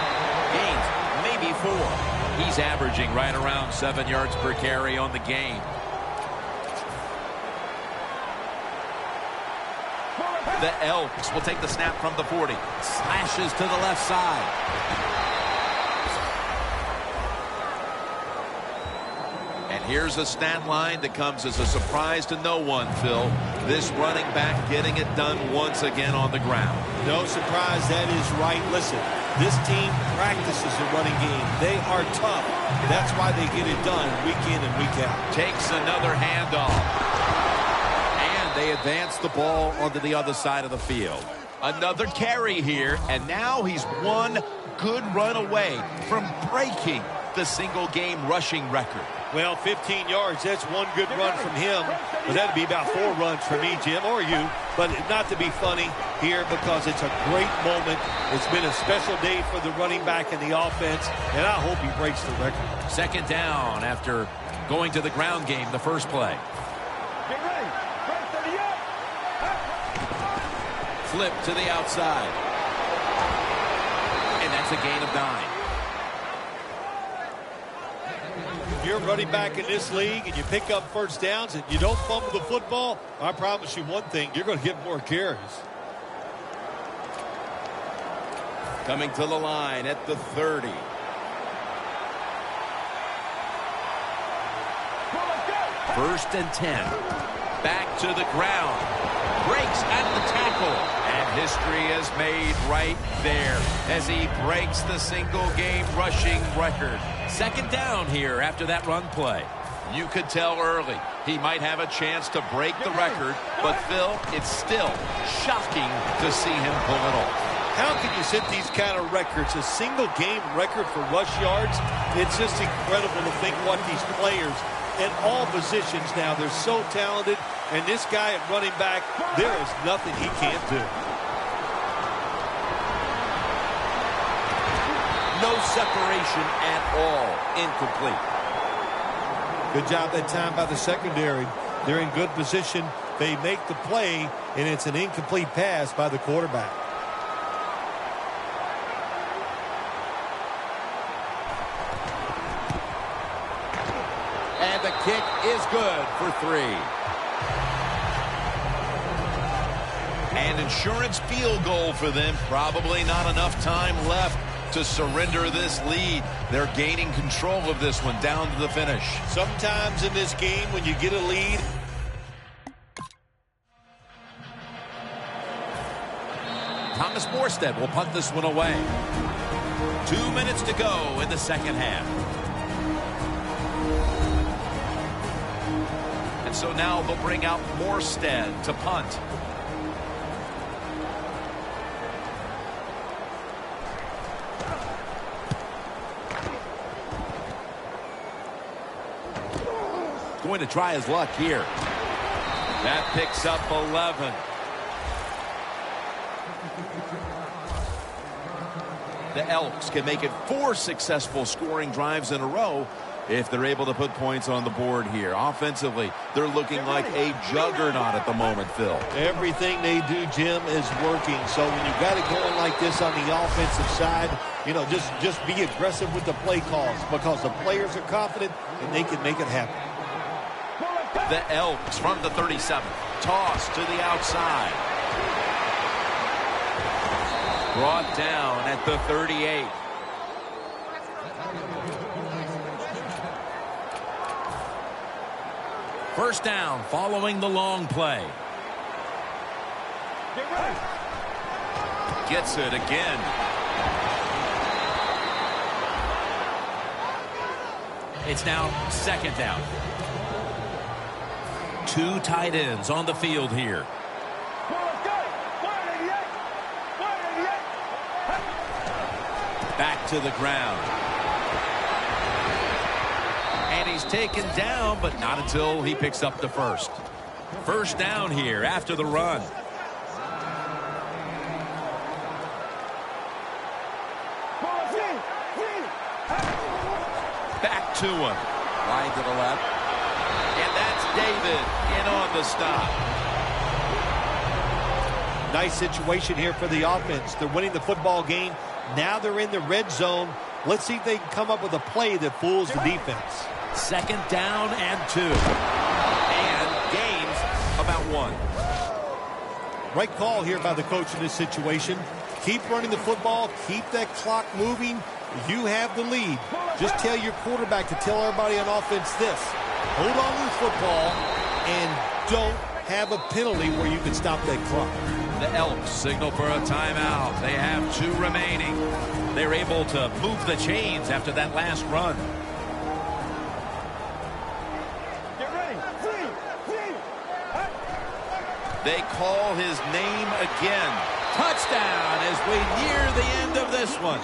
gains maybe 4. He's averaging right around 7 yards per carry on the game. The Elks will take the snap from the 40. Slashes to the left side. And Here's a stat line that comes as a surprise to no one, Phil. This running back getting it done once again on the ground. No surprise, that is right. Listen, this team practices the running game. They are tough. That's why they get it done week in and week out. Takes another handoff. And they advance the ball onto the other side of the field. Another carry here, and now he's one good run away from breaking the single-game rushing record. Well, 15 yards, that's one good run from him. But that'd be about 4 runs for me, Jim, or you. But not to be funny here, because it's a great moment. It's been a special day for the running back and the offense, and I hope he breaks the record. Second down after going to the ground game the first play. Get ready. Break to the up. Flip to the outside. And that's a gain of 9. You're running back in this league and you pick up first downs and you don't fumble the football, I promise you one thing, you're going to get more carries. Coming to the line at the 30. First and 10. Back to the ground. Breaks at the tackle. And history is made right there as he breaks the single-game rushing record. Second down here after that run play. You could tell early he might have a chance to break the record, but Phil, it's still shocking to see him pull it off. How can you set these kind of records? A single-game record for rush yards? It's just incredible to think what these players in all positions now, they're so talented, and this guy at running back, there is nothing he can't do. No separation at all. Incomplete. Good job that time by the secondary. They're in good position. They make the play, and it's an incomplete pass by the quarterback. And the kick is good for 3. An insurance field goal for them. Probably not enough time left to surrender this lead. They're gaining control of this one down to the finish. Sometimes in this game, when you get a lead, Thomas Morstead will punt this one away. 2 minutes to go in the second half. And so now they'll bring out Morstead to punt. Going to try his luck here. That picks up 11. The Elks can make it 4 successful scoring drives in a row if they're able to put points on the board here. Offensively, they're looking like a juggernaut at the moment, Phil. Everything they do, Jim, is working. So when you've got it going like this on the offensive side, you know, just be aggressive with the play calls, because the players are confident and they can make it happen. The Elks from the 37. Toss to the outside. Brought down at the 38. First down following the long play. Get ready. Gets it again. It's now second down. 2 tight ends on the field here. Back to the ground. And he's taken down, but not until he picks up the first. First down here after the run. Back to him. Line to the left. And that's David in on the stop. Nice situation here for the offense. They're winning the football game. Now they're in the red zone. Let's see if they can come up with a play that fools the defense. Second down and 2. And gains about 1. Right call here by the coach in this situation. Keep running the football. Keep that clock moving. You have the lead. Just tell your quarterback to tell everybody on offense this. Hold on to the football and don't have a penalty where you can stop that clock. The Elks signal for a timeout. They have 2 remaining. They're able to move the chains after that last run. Get ready. They call his name again. Touchdown as we near the end of this one.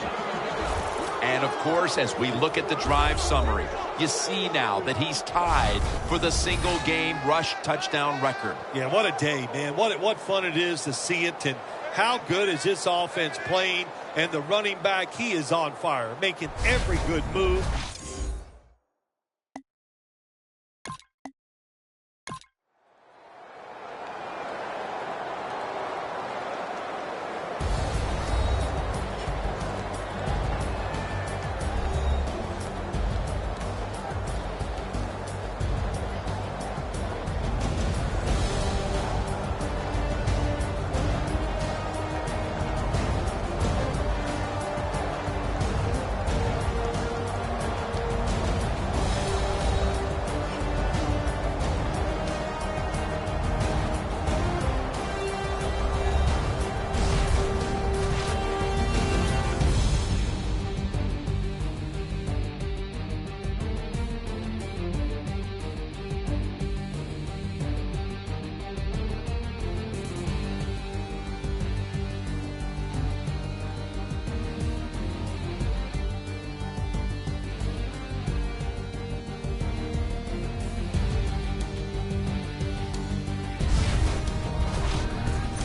And, of course, as we look at the drive summary, you see now that he's tied for the single-game rush touchdown record. Yeah, what a day, man. What fun it is to see it. And how good is this offense playing? And the running back, he is on fire, making every good move.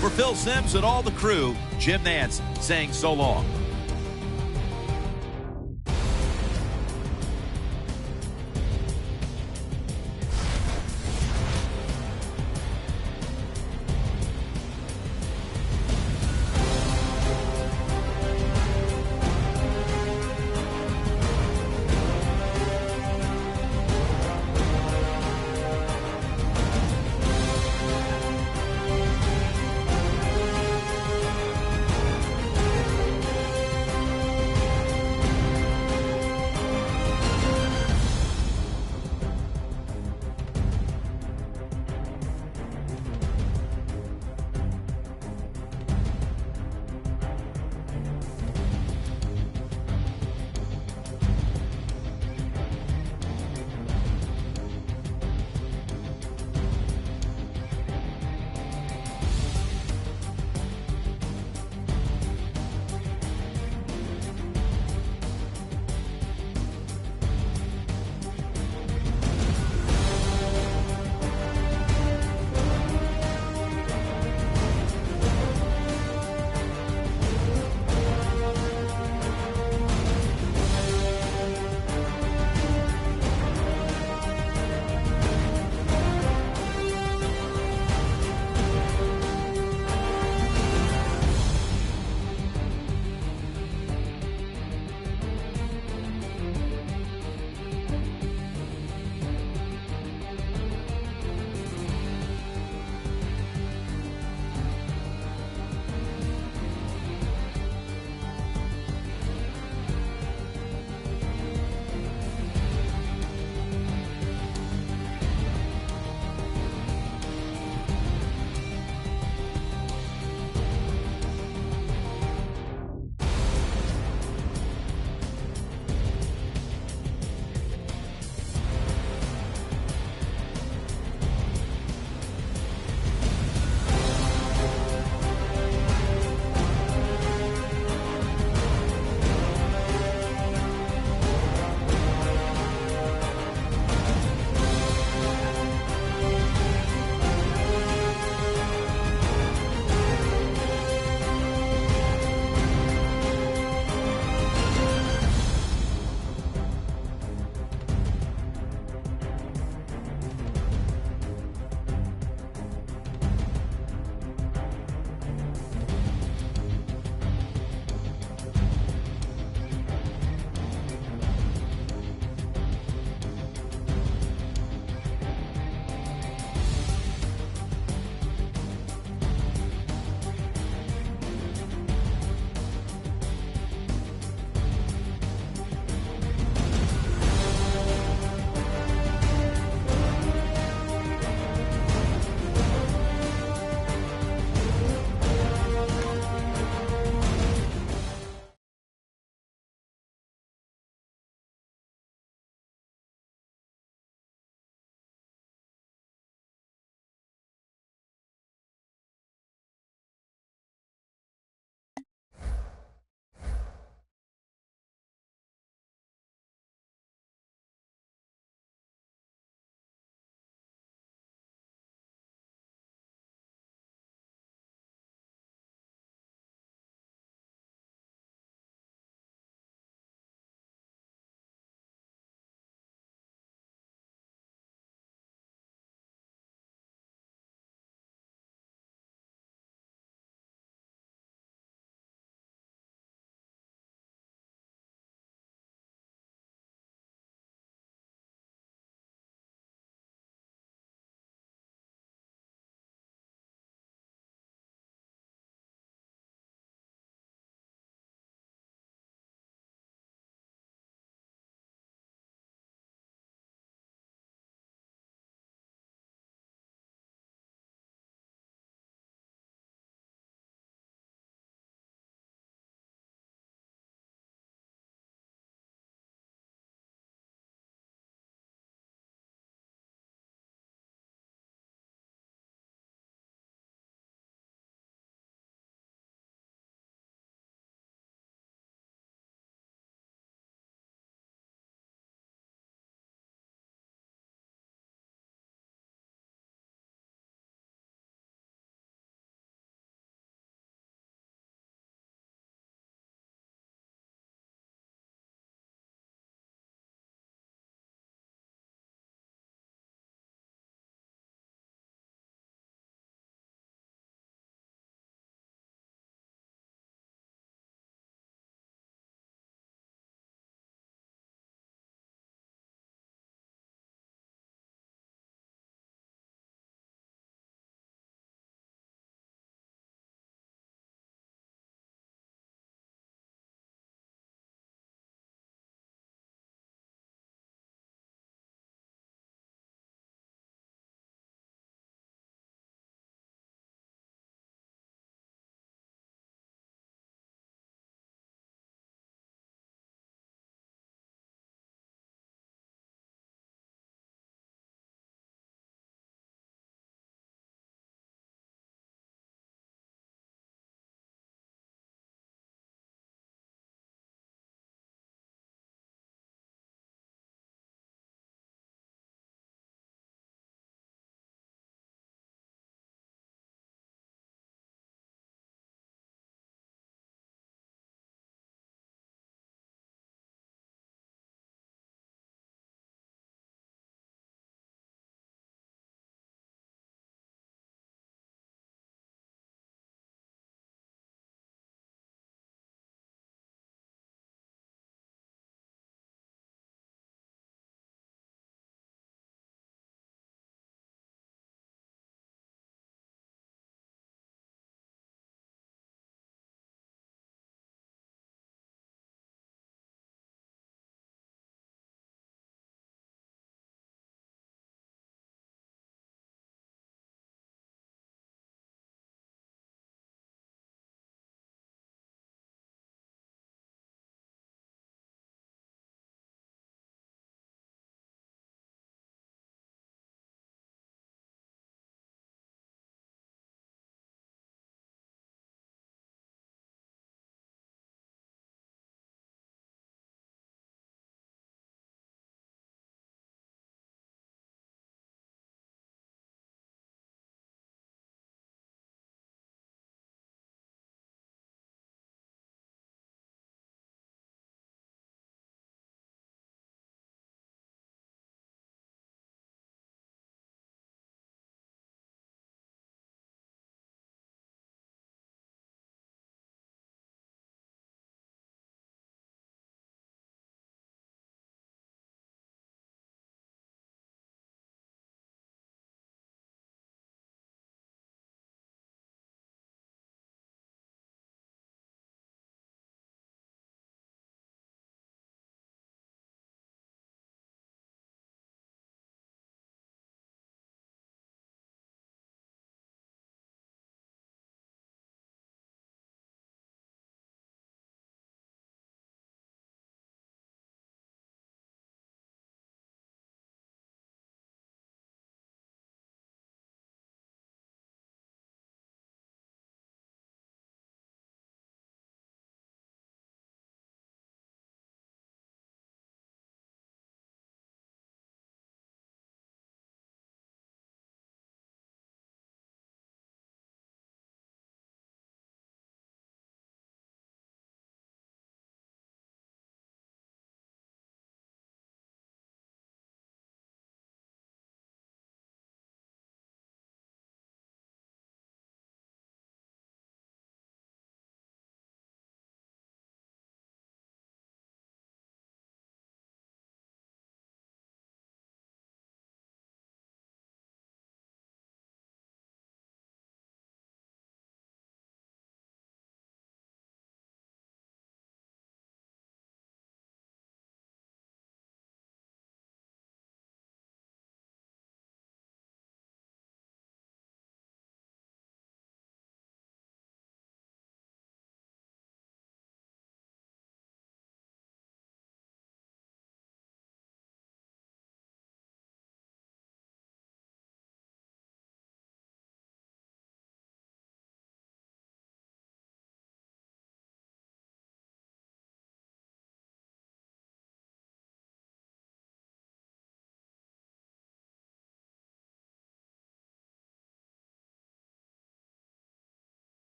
For Phil Simms and all the crew, Jim Nance saying so long.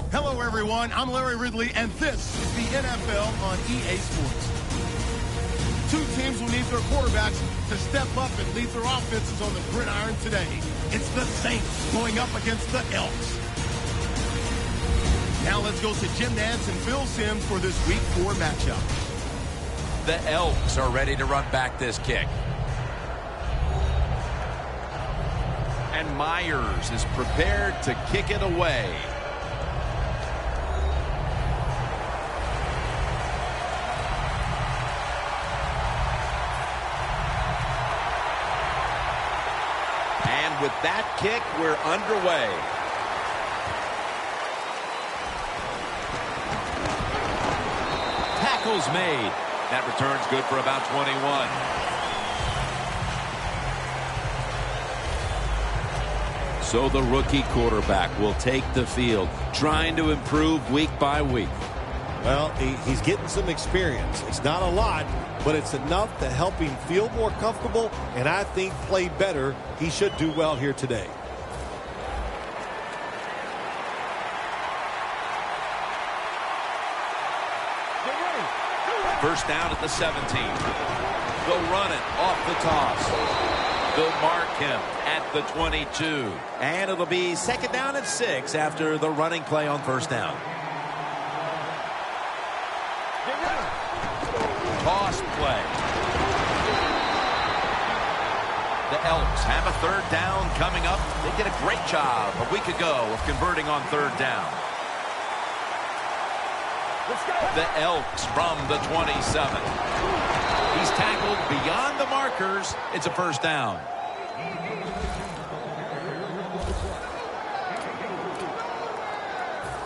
Hello, everyone. I'm Larry Ridley, and this is the NFL on EA Sports. Two teams will need their quarterbacks to step up and lead their offenses on the gridiron today. It's the Saints going up against the Elks. Now let's go to Jim Nantz and Phil Simms for this Week 4 matchup. The Elks are ready to run back this kick. And Myers is prepared to kick it away. And with that kick, we're underway. Tackle's made. That return's good for about 21. So the rookie quarterback will take the field, trying to improve week by week. Well, he's getting some experience. It's not a lot, but it's enough to help him feel more comfortable and I think play better. He should do well here today. First down at the 17. They'll run it off the toss. They'll mark him at the 22. And it'll be second down and 6 after the running play on first down. Toss play. The Elks have a third down coming up. They did a great job a week ago of converting on third down. The Elks from the 27. He's tackled beyond the markers. It's a first down.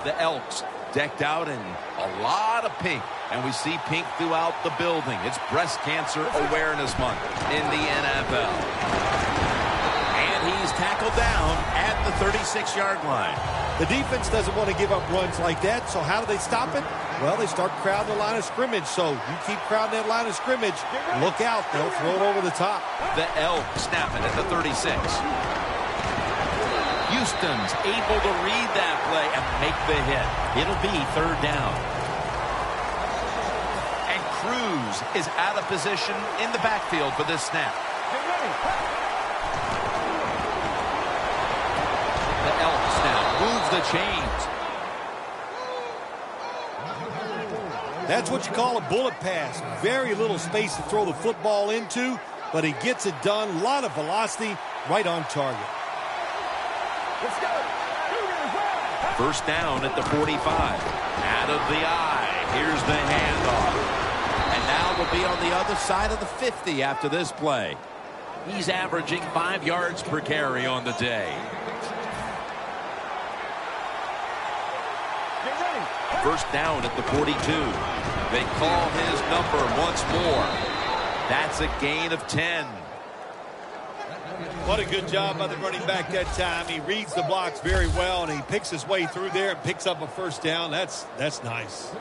The Elks decked out in a lot of pink, and we see pink throughout the building. It's Breast Cancer Awareness Month in the NFL. And he's tackled down at the 36-yard line. The defense doesn't want to give up runs like that, so how do they stop it? Well, they start crowding the line of scrimmage, so you keep crowding that line of scrimmage, look out, they'll throw it over the top. The Elks snap it at the 36. Houston's able to read that play and make the hit. It'll be third down. And Cruz is out of position in the backfield for this snap. The Elks now moves the chains. That's what you call a bullet pass. Very little space to throw the football into, but he gets it done. A lot of velocity, right on target. Let's go. First down at the 45. Out of the eye. Here's the handoff. And now we'll be on the other side of the 50 after this play. He's averaging 5 yards per carry on the day. First down at the 42. They call his number once more. That's a gain of 10. What a good job by the running back that time. He reads the blocks very well, and he picks his way through there and picks up a first down. That's nice.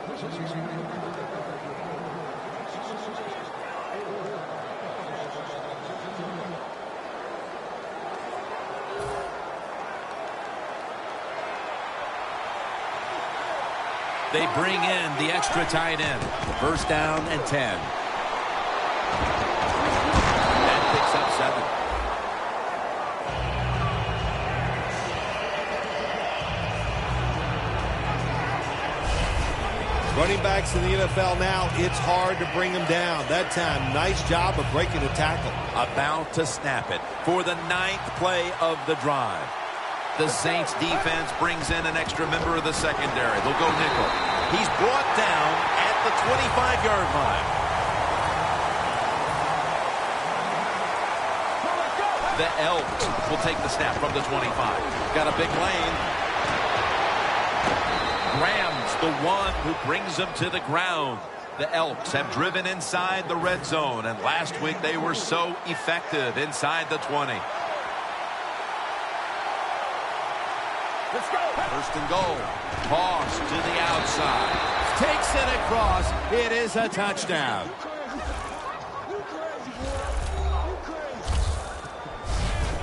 They bring in the extra tight end. First down and 10. That picks up 7. Running backs in the NFL now, it's hard to bring them down. That time, nice job of breaking a tackle. About to snap it for the 9th play of the drive. The Saints defense brings in an extra member of the secondary. They'll go nickel. He's brought down at the 25-yard line. The Elks will take the snap from the 25. Got a big lane. Graham's the one who brings them to the ground. The Elks have driven inside the red zone, and last week they were so effective inside the 20. Let's go. First and goal. Toss to the outside. Takes it across. It is a touchdown.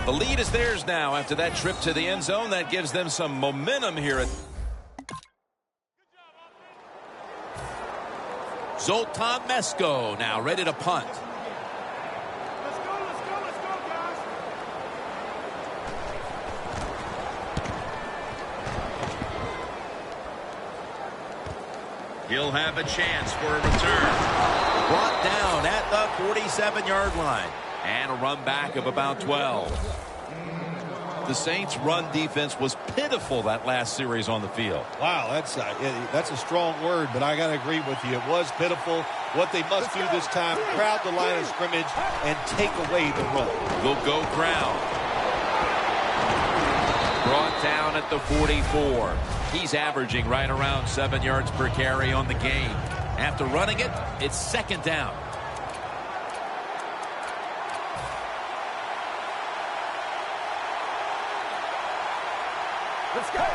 The lead is theirs now after that trip to the end zone. That gives them some momentum here at Zoltan Mesko now ready to punt. Let's go, guys. He'll have a chance for a return. Brought down at the 47-yard line. And a run back of about 12. The Saints' run defense was pitiful that last series on the field. Wow, that's a strong word, but I got to agree with you. It was pitiful. What they must do this time, crowd the line of scrimmage and take away the run. They'll go ground. Brought down at the 44. He's averaging right around 7 yards per carry on the game. After running it, it's second down. Let's go.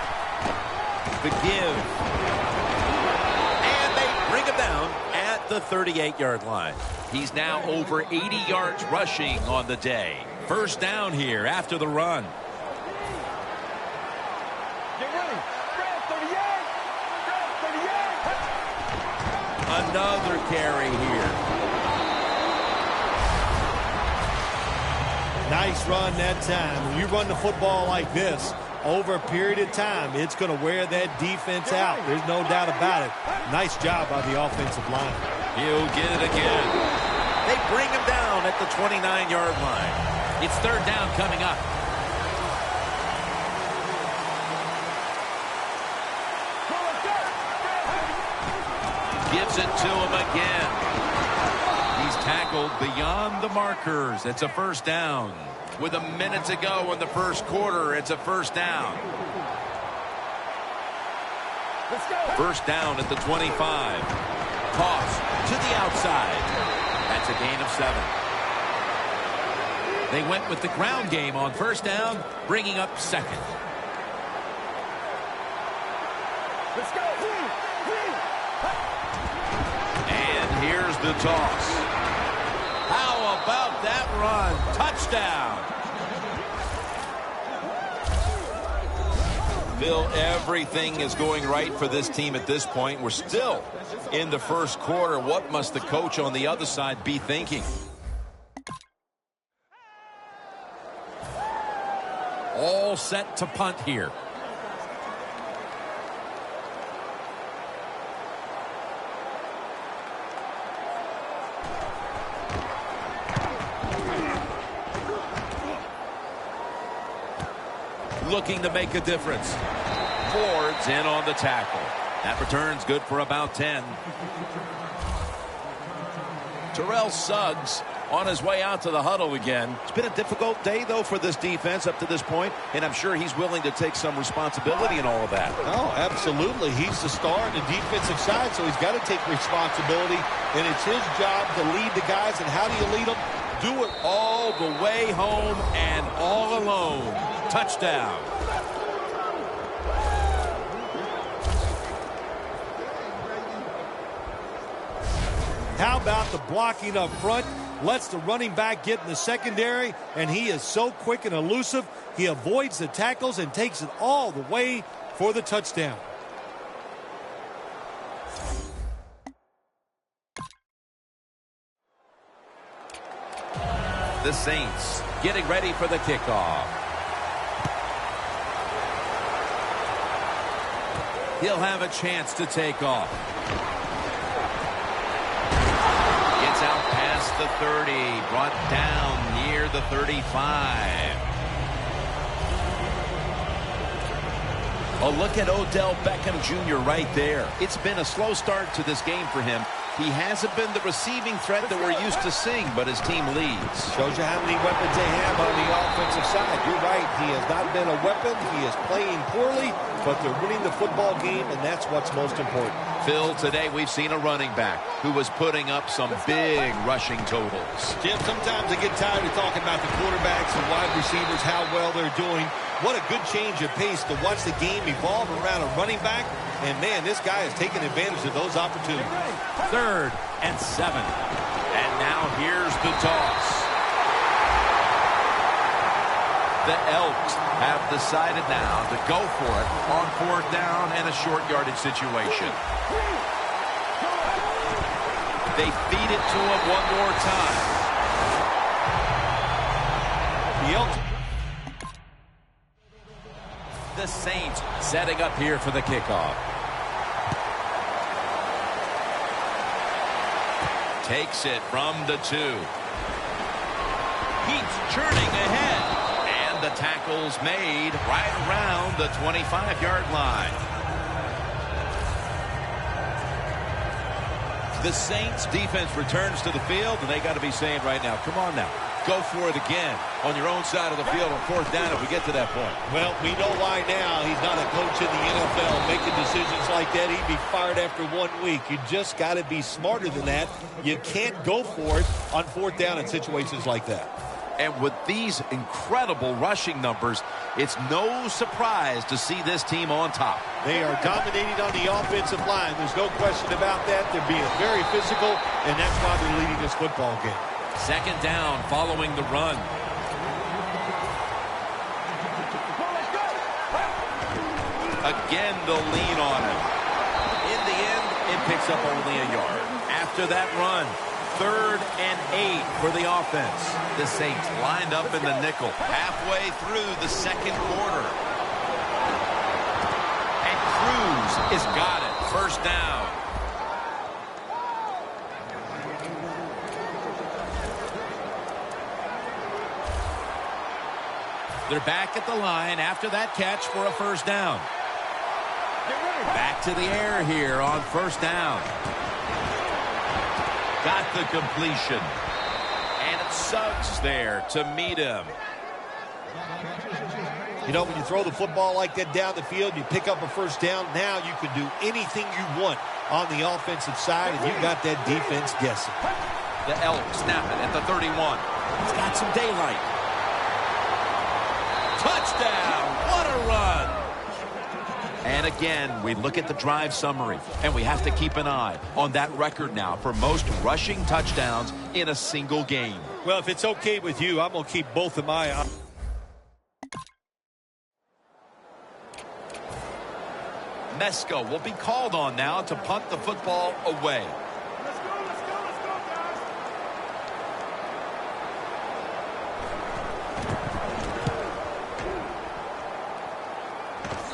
The give. And they bring him down at the 38-yard line. He's now over 80 yards rushing on the day. First down here after the run. Get ready. Grab 38. Grab 38. Another carry here. Nice run that time. When you run the football like this, over a period of time, it's going to wear that defense out. There's no doubt about it. Nice job by the offensive line. He'll get it again. They bring him down at the 29-yard line. It's third down coming up. Gives it to him again. He's tackled beyond the markers. It's a first down. With a minute to go in the first quarter, it's a first down. Let's go. First down at the 25. Toss to the outside. That's a gain of 7. They went with the ground game on first down, bringing up second. Let's go. And here's the toss. How about that run? Touchdown. Bill, everything is going right for this team at this point. We're still in the first quarter. What must the coach on the other side be thinking? All set to punt here. Looking to make a difference. Ford's in on the tackle. That return's good for about 10. Terrell Suggs on his way out to the huddle again. It's been a difficult day, though, for this defense up to this point, and I'm sure he's willing to take some responsibility in all of that. Oh, absolutely. He's the star on the defensive side, so he's got to take responsibility, and it's his job to lead the guys. And how do you lead them? Do it All the way home and all alone. Touchdown. How about the blocking up front? Lets the running back get in the secondary, and he is so quick and elusive. He avoids the tackles and takes it all the way for the touchdown. The Saints getting ready for the kickoff. He'll have a chance to take off. Gets out past the 30. Brought down near the 35. Oh, look at Odell Beckham Jr. right there. It's been a slow start to this game for him. He hasn't been the receiving threat that we're used to seeing, but his team leads. Shows you how many weapons they have on the offensive side. You're right. He has not been a weapon. He is playing poorly, but they're winning the football game, and that's what's most important. Phil, today we've seen a running back who was putting up some big rushing totals. Jim, sometimes I get tired of talking about the quarterbacks and wide receivers, how well they're doing. What a good change of pace to watch the game evolve around a running back. And, man, this guy is taking advantage of those opportunities. 3rd and 7. And now here's the toss. The Elks have decided now to go for it on 4th down and a short yardage situation. They feed it to him one more time. The Saints setting up here for the kickoff. Takes it from the 2. Keeps churning ahead. And the tackle's made right around the 25-yard line. The Saints defense returns to the field, and they got to be saying right now, come on now, go for it again on your own side of the field on 4th down if we get to that point. Well, we know why now. He's not a coach in the NFL making decisions like that. He'd be fired after 1 week. You just got to be smarter than that. You can't go for it on 4th down in situations like that. And with these incredible rushing numbers, it's no surprise to see this team on top. They are dominating on the offensive line. There's no question about that. They're being very physical, and that's why they're leading this football game. 2nd down following the run. Again, they'll lean on him. In the end, it picks up only a yard. After that run, 3rd and 8 for the offense. The Saints lined up in the nickel halfway through the 2nd quarter. And Cruz has got it. 1st down. They're back at the line after that catch for a 1st down. Back to the air here on 1st down. Got the completion. And it's Suggs there to meet him. You know, when you throw the football like that down the field, you pick up a 1st down. Now you can do anything you want on the offensive side, and you got that defense guessing. The Elks snap it at the 31. It's got some daylight. Touchdown! What a run! And again, we look at the drive summary, and we have to keep an eye on that record now for most rushing touchdowns in a single game. Well, if it's okay with you, I'm going to keep both of my eyes. Mesco will be called on now to punt the football away.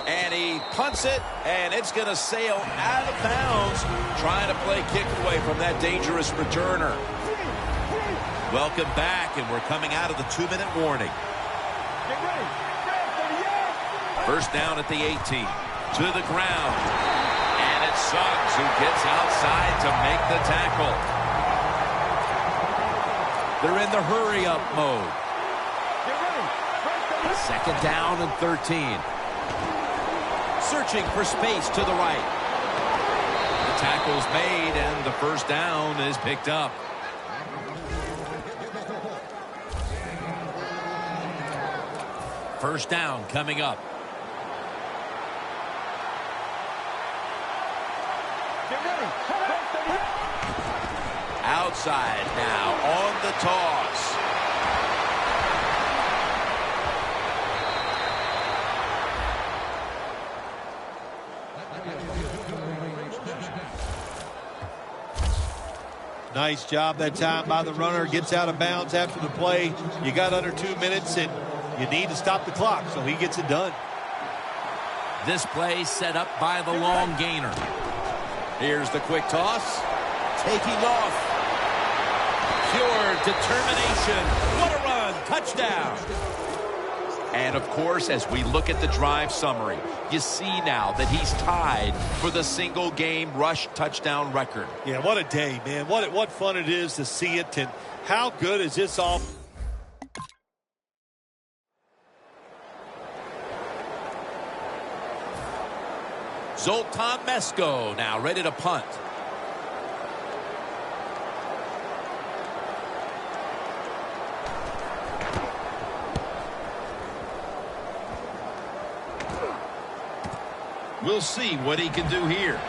And he punts it, and it's going to sail out of bounds, trying to play kick away from that dangerous returner. Welcome back, and we're coming out of the 2-minute warning. 1st down at the 18. To the ground. And it's Suggs who gets outside to make the tackle. They're in the hurry-up mode. 2nd down and 13. Searching for space to the right. The tackle's made, and the 1st down is picked up. First down coming up. Outside now on the toss. Nice job that time by the runner. Gets out of bounds after the play. You got under 2 minutes, and you need to stop the clock, so he gets it done. This play set up by the long gainer. Here's the quick toss. Taking off. Pure determination. What a run. Touchdown. And, of course, as we look at the drive summary, you see now that he's tied for the single-game rush touchdown record. Yeah, what a day, man. What fun it is to see it, and how good is this all? Zoltan Mesco now ready to punt. We'll see what he can do here.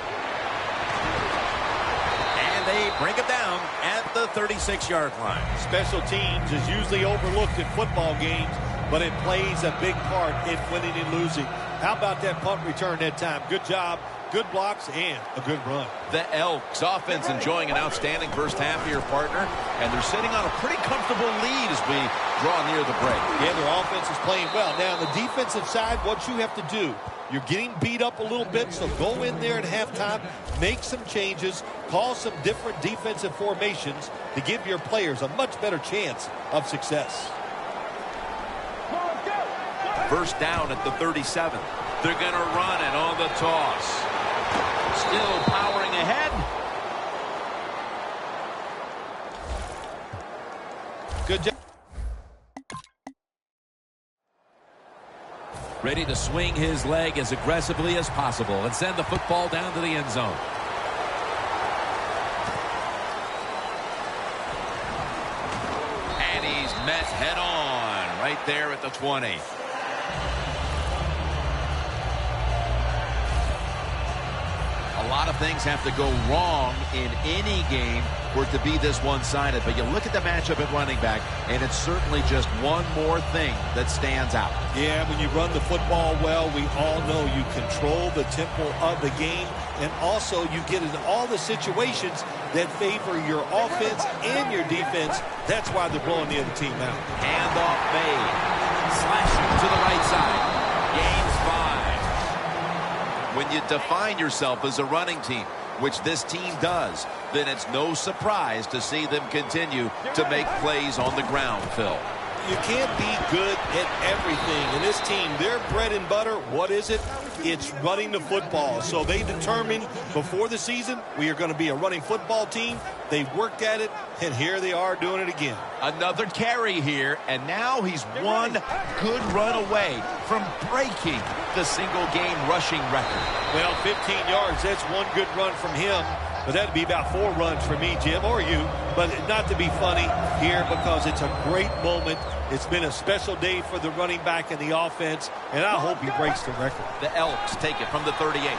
And they bring him down at the 36-yard line. Special teams is usually overlooked in football games, but it plays a big part in winning and losing. How about that punt return that time? Good job good blocks and a good run. The Elks offense enjoying an outstanding first half here, partner, and they're sitting on a pretty comfortable lead as we draw near the break. Yeah, their offense is playing well. Now, on the defensive side, what you have to do, you're getting beat up a little bit, so go in there at halftime, make some changes, call some different defensive formations to give your players a much better chance of success. First down at the 37. They're going to run it on the toss. Still powering ahead. Good job. Ready to swing his leg as aggressively as possible and send the football down to the end zone. And he's met head on right there at the 20. A lot of things have to go wrong in any game for it to be this one-sided. But you look at the matchup at running back, and it's certainly just one more thing that stands out. Yeah, when you run the football well, we all know you control the tempo of the game, and also you get into all the situations that favor your offense and your defense. That's why they're blowing the other team out. Handoff made. Slashing to the right side. Gains 5. When you define yourself as a running team, which this team does, then it's no surprise to see them continue to make plays on the ground, Phil. You can't be good at everything. And this team, their bread and butter, what is it? It's running the football. So they determined before the season we are going to be a running football team. They've worked at it, and here they are doing it again. Another carry here, and now he's one good run away from breaking the single-game rushing record. Well, 15 yards, that's one good run from him. But that'd be about 4 runs for me, Jim, or you. But not to be funny here because it's a great moment. It's been a special day for the running back and the offense, and I hope he breaks the record. The Elks take it from the 38.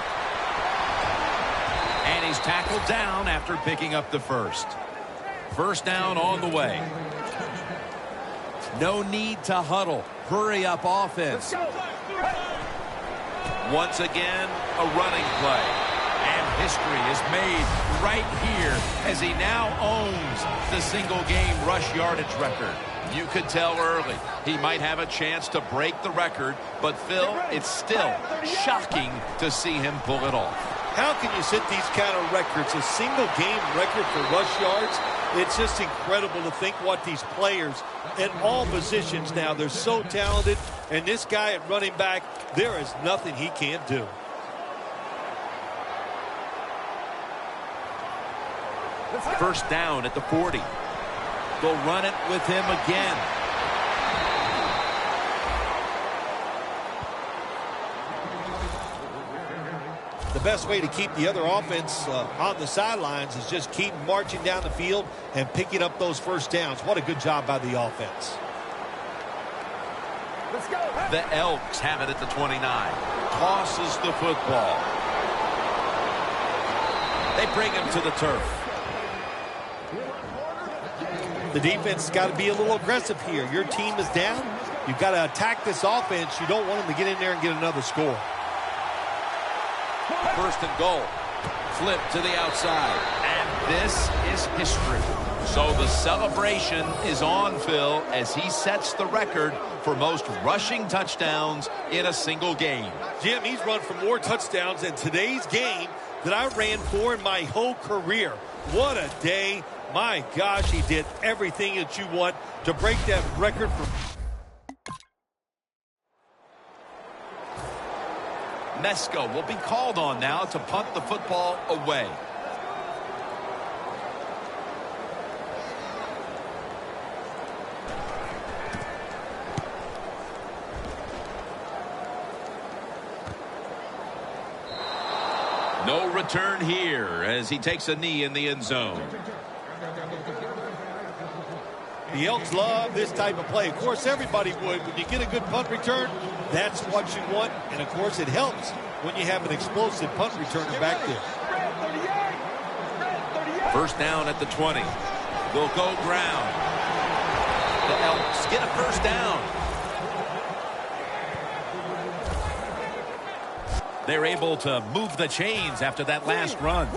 And he's tackled down after picking up the first. First down on the way. No need to huddle. Hurry up offense. Once again, a running play. And history is made right here as he now owns the single-game rush yardage record. You could tell early he might have a chance to break the record, but Phil, it's still shocking to see him pull it off. How can you set these kind of records? A single-game record for rush yards? It's just incredible to think what these players in all positions now, they're so talented, and this guy at running back, there is nothing he can't do. First down at the 40. They'll run it with him again. The best way to keep the other offense on the sidelines is just keep marching down the field and picking up those first downs. What a good job by the offense. Let's go. The Elks have it at the 29. Tosses the football. They bring him to the turf. The defense has got to be a little aggressive here. Your team is down. You've got to attack this offense. You don't want them to get in there and get another score. First and goal. Flip to the outside. And this is history. So the celebration is on, Phil, as he sets the record for most rushing touchdowns in a single game. Jim, he's run for more touchdowns in today's game than I ran for in my whole career. What a day. My gosh, he did everything that you want to break that record for. Mesko will be called on now to punt the football away. No return here as he takes a knee in the end zone. The Elks love this type of play. Of course, everybody would. When you get a good punt return, that's what you want. And, of course, it helps when you have an explosive punt returner back there. First down at the 20. They'll go ground. The Elks get a first down. They're able to move the chains after that last run.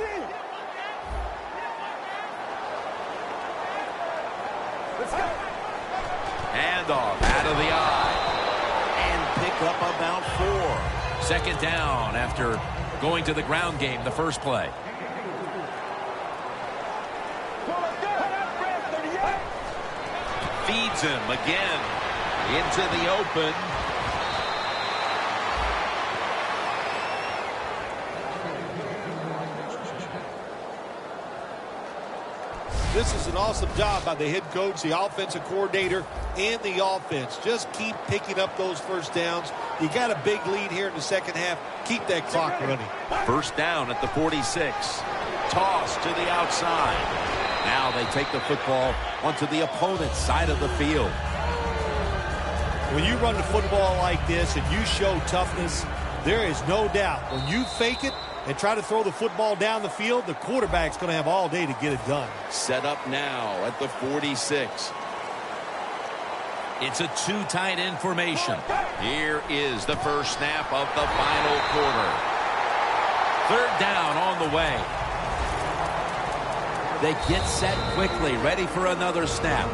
Handoff out of the eye. And pick up about 4. Second down after going to the ground game the first play. Feeds him again into the open. This is an awesome job by the head coach, the offensive coordinator, and the offense. Just keep picking up those first downs. You got a big lead here in the second half. Keep that clock running. First down at the 46. Toss to the outside. Now they take the football onto the opponent's side of the field. When you run the football like this and you show toughness, there is no doubt when you fake it and try to throw the football down the field, the quarterback's going to have all day to get it done. Set up now at the 46. It's a 2 tight end formation. Here is the first snap of the final quarter. Third down on the way. They get set quickly, ready for another snap.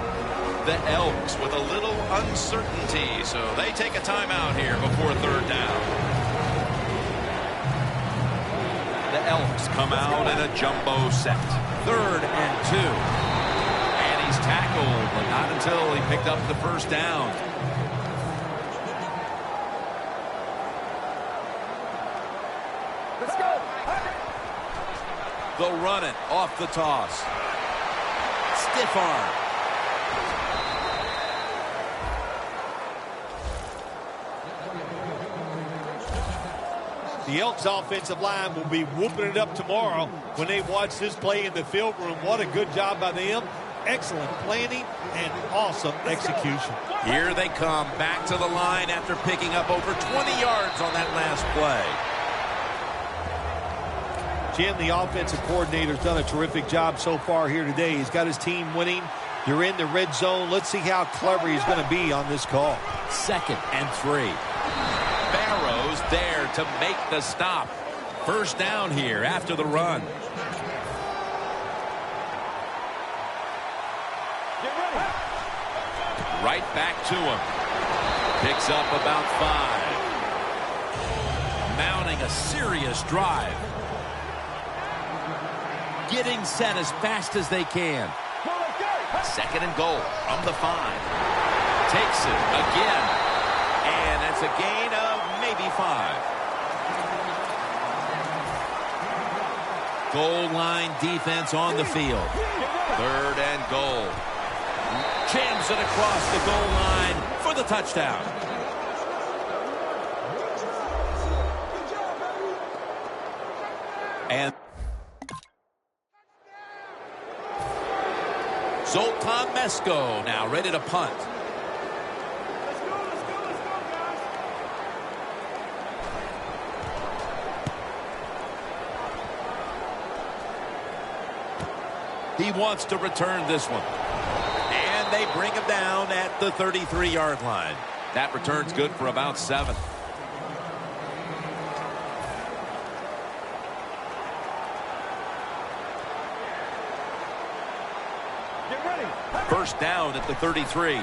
The Elks with a little uncertainty, so they take a timeout here before third down. The Elks come out in a jumbo set. 3rd and 2. And he's tackled, but not until he picked up the first down. Let's go. They'll run it off the toss. Stiff arm. The Elks offensive line will be whooping it up tomorrow when they watch this play in the film room. What a good job by them. Excellent planning and awesome execution. Here they come back to the line after picking up over 20 yards on that last play. Jim, the offensive coordinator's done a terrific job so far here today. He's got his team winning. You're in the red zone. Let's see how clever he's going to be on this call. 2nd and 3. Barrows there to make the stop. First down here after the run. Right back to him. Picks up about 5. Mounting a serious drive. Getting set as fast as they can. 2nd and goal from the 5. Takes it again. And that's a gain of maybe 5. Goal line defense on the field. 3rd and goal. Jams it across the goal line for the touchdown. And Zoltan Mesko now ready to punt. He wants to return this one. And they bring him down at the 33-yard line. That return's good for about 7. Get ready. First down at the 33.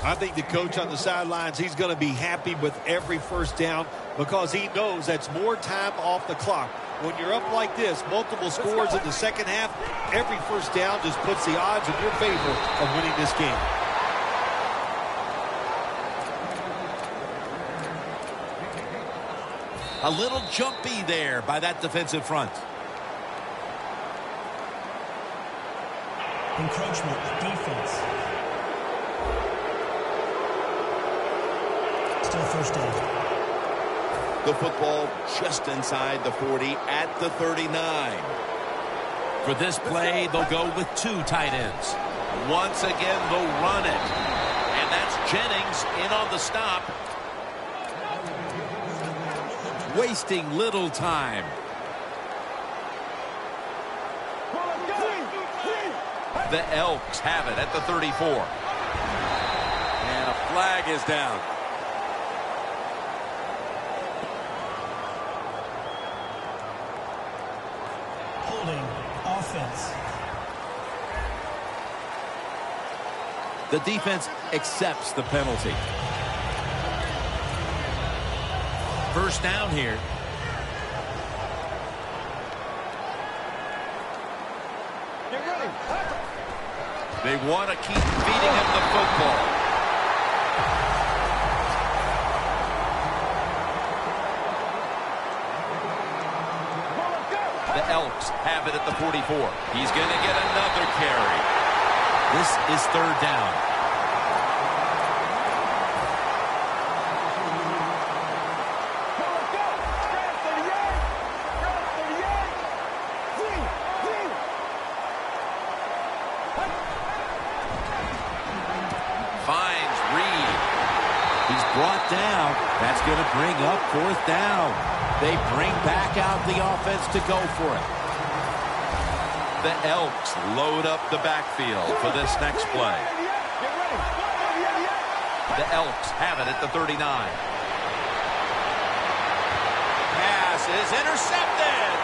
I think the coach on the sidelines, he's going to be happy with every first down because he knows that's more time off the clock. When you're up like this, multiple scores in the second half, every first down just puts the odds in your favor of winning this game. A little jumpy there by that defensive front. Encroachment, defense. Still first down. The football just inside the 40 at the 39. For this play, they'll go with 2 tight ends. Once again, they'll run it. And that's Jennings in on the stop. Wasting little time. The Elks have it at the 34. And a flag is down. Holding offense. The defense accepts the penalty. First down here. Get ready. They want to keep feeding him the football. The Elks have it at the 44. He's going to get another carry. This is third down. Finds Reed. He's brought down. That's going to bring up fourth down. They bring back out the offense to go for it. The Elks load up the backfield for this next play. The Elks have it at the 39. Pass is intercepted.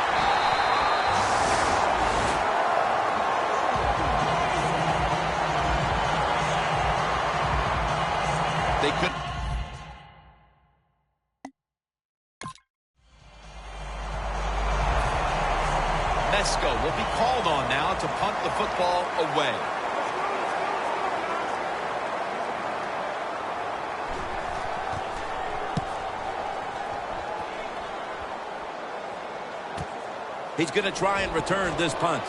They could. Mesco will be called on now to punt the football away. He's going to try and return this punt.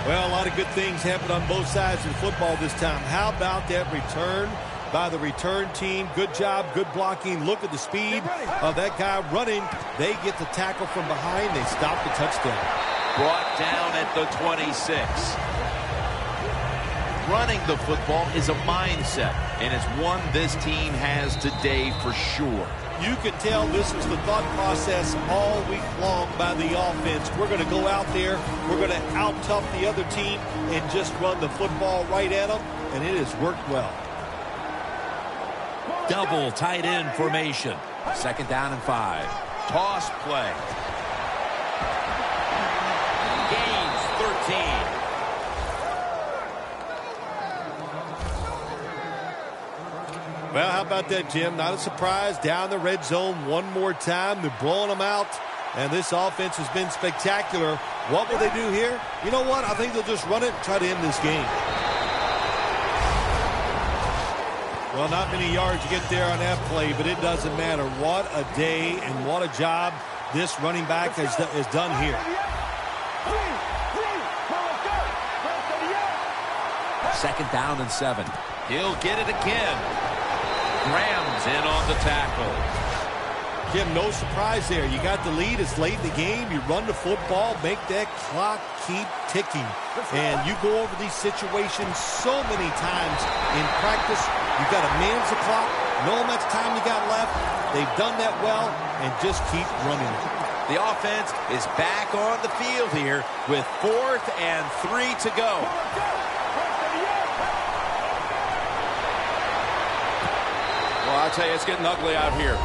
Well, a lot of good things happened on both sides of football this time. How about that return by the return team? Good job, good blocking. Look at the speed of that guy running. They get the tackle from behind. They stop the touchdown. Brought down at the 26. Running the football is a mindset, and it's one this team has today for sure. You can tell this was the thought process all week long by the offense. We're going to go out there, we're going to out-tough the other team and just run the football right at them, and it has worked well. Double tight end formation. Second down and 5. Toss play. Gains 13. Well, how about that, Jim? Not a surprise. Down the red zone one more time. They're blowing them out. And this offense has been spectacular. What will they do here? You know what? I think they'll just run it and try to end this game. Well, not many yards to get there on that play, but it doesn't matter. What a day and what a job this running back has done here. Second down and 7. He'll get it again. Graham's in on the tackle. Jim, no surprise there. You got the lead. It's late in the game. You run the football, make that clock keep ticking. And you go over these situations so many times in practice. You got to manage the clock, know how much time you got left. They've done that well, and just keep running it. The offense is back on the field here with 4th and 3 to go. Well, I tell you, it's getting ugly out here.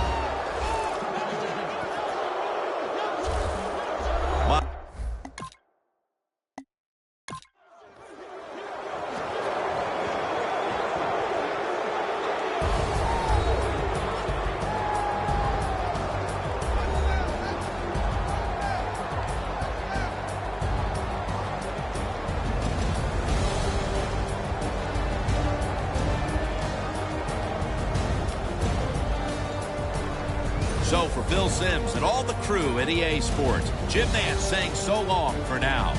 So for Phil Simms and all the crew at EA Sports, Jim Nance saying so long for now.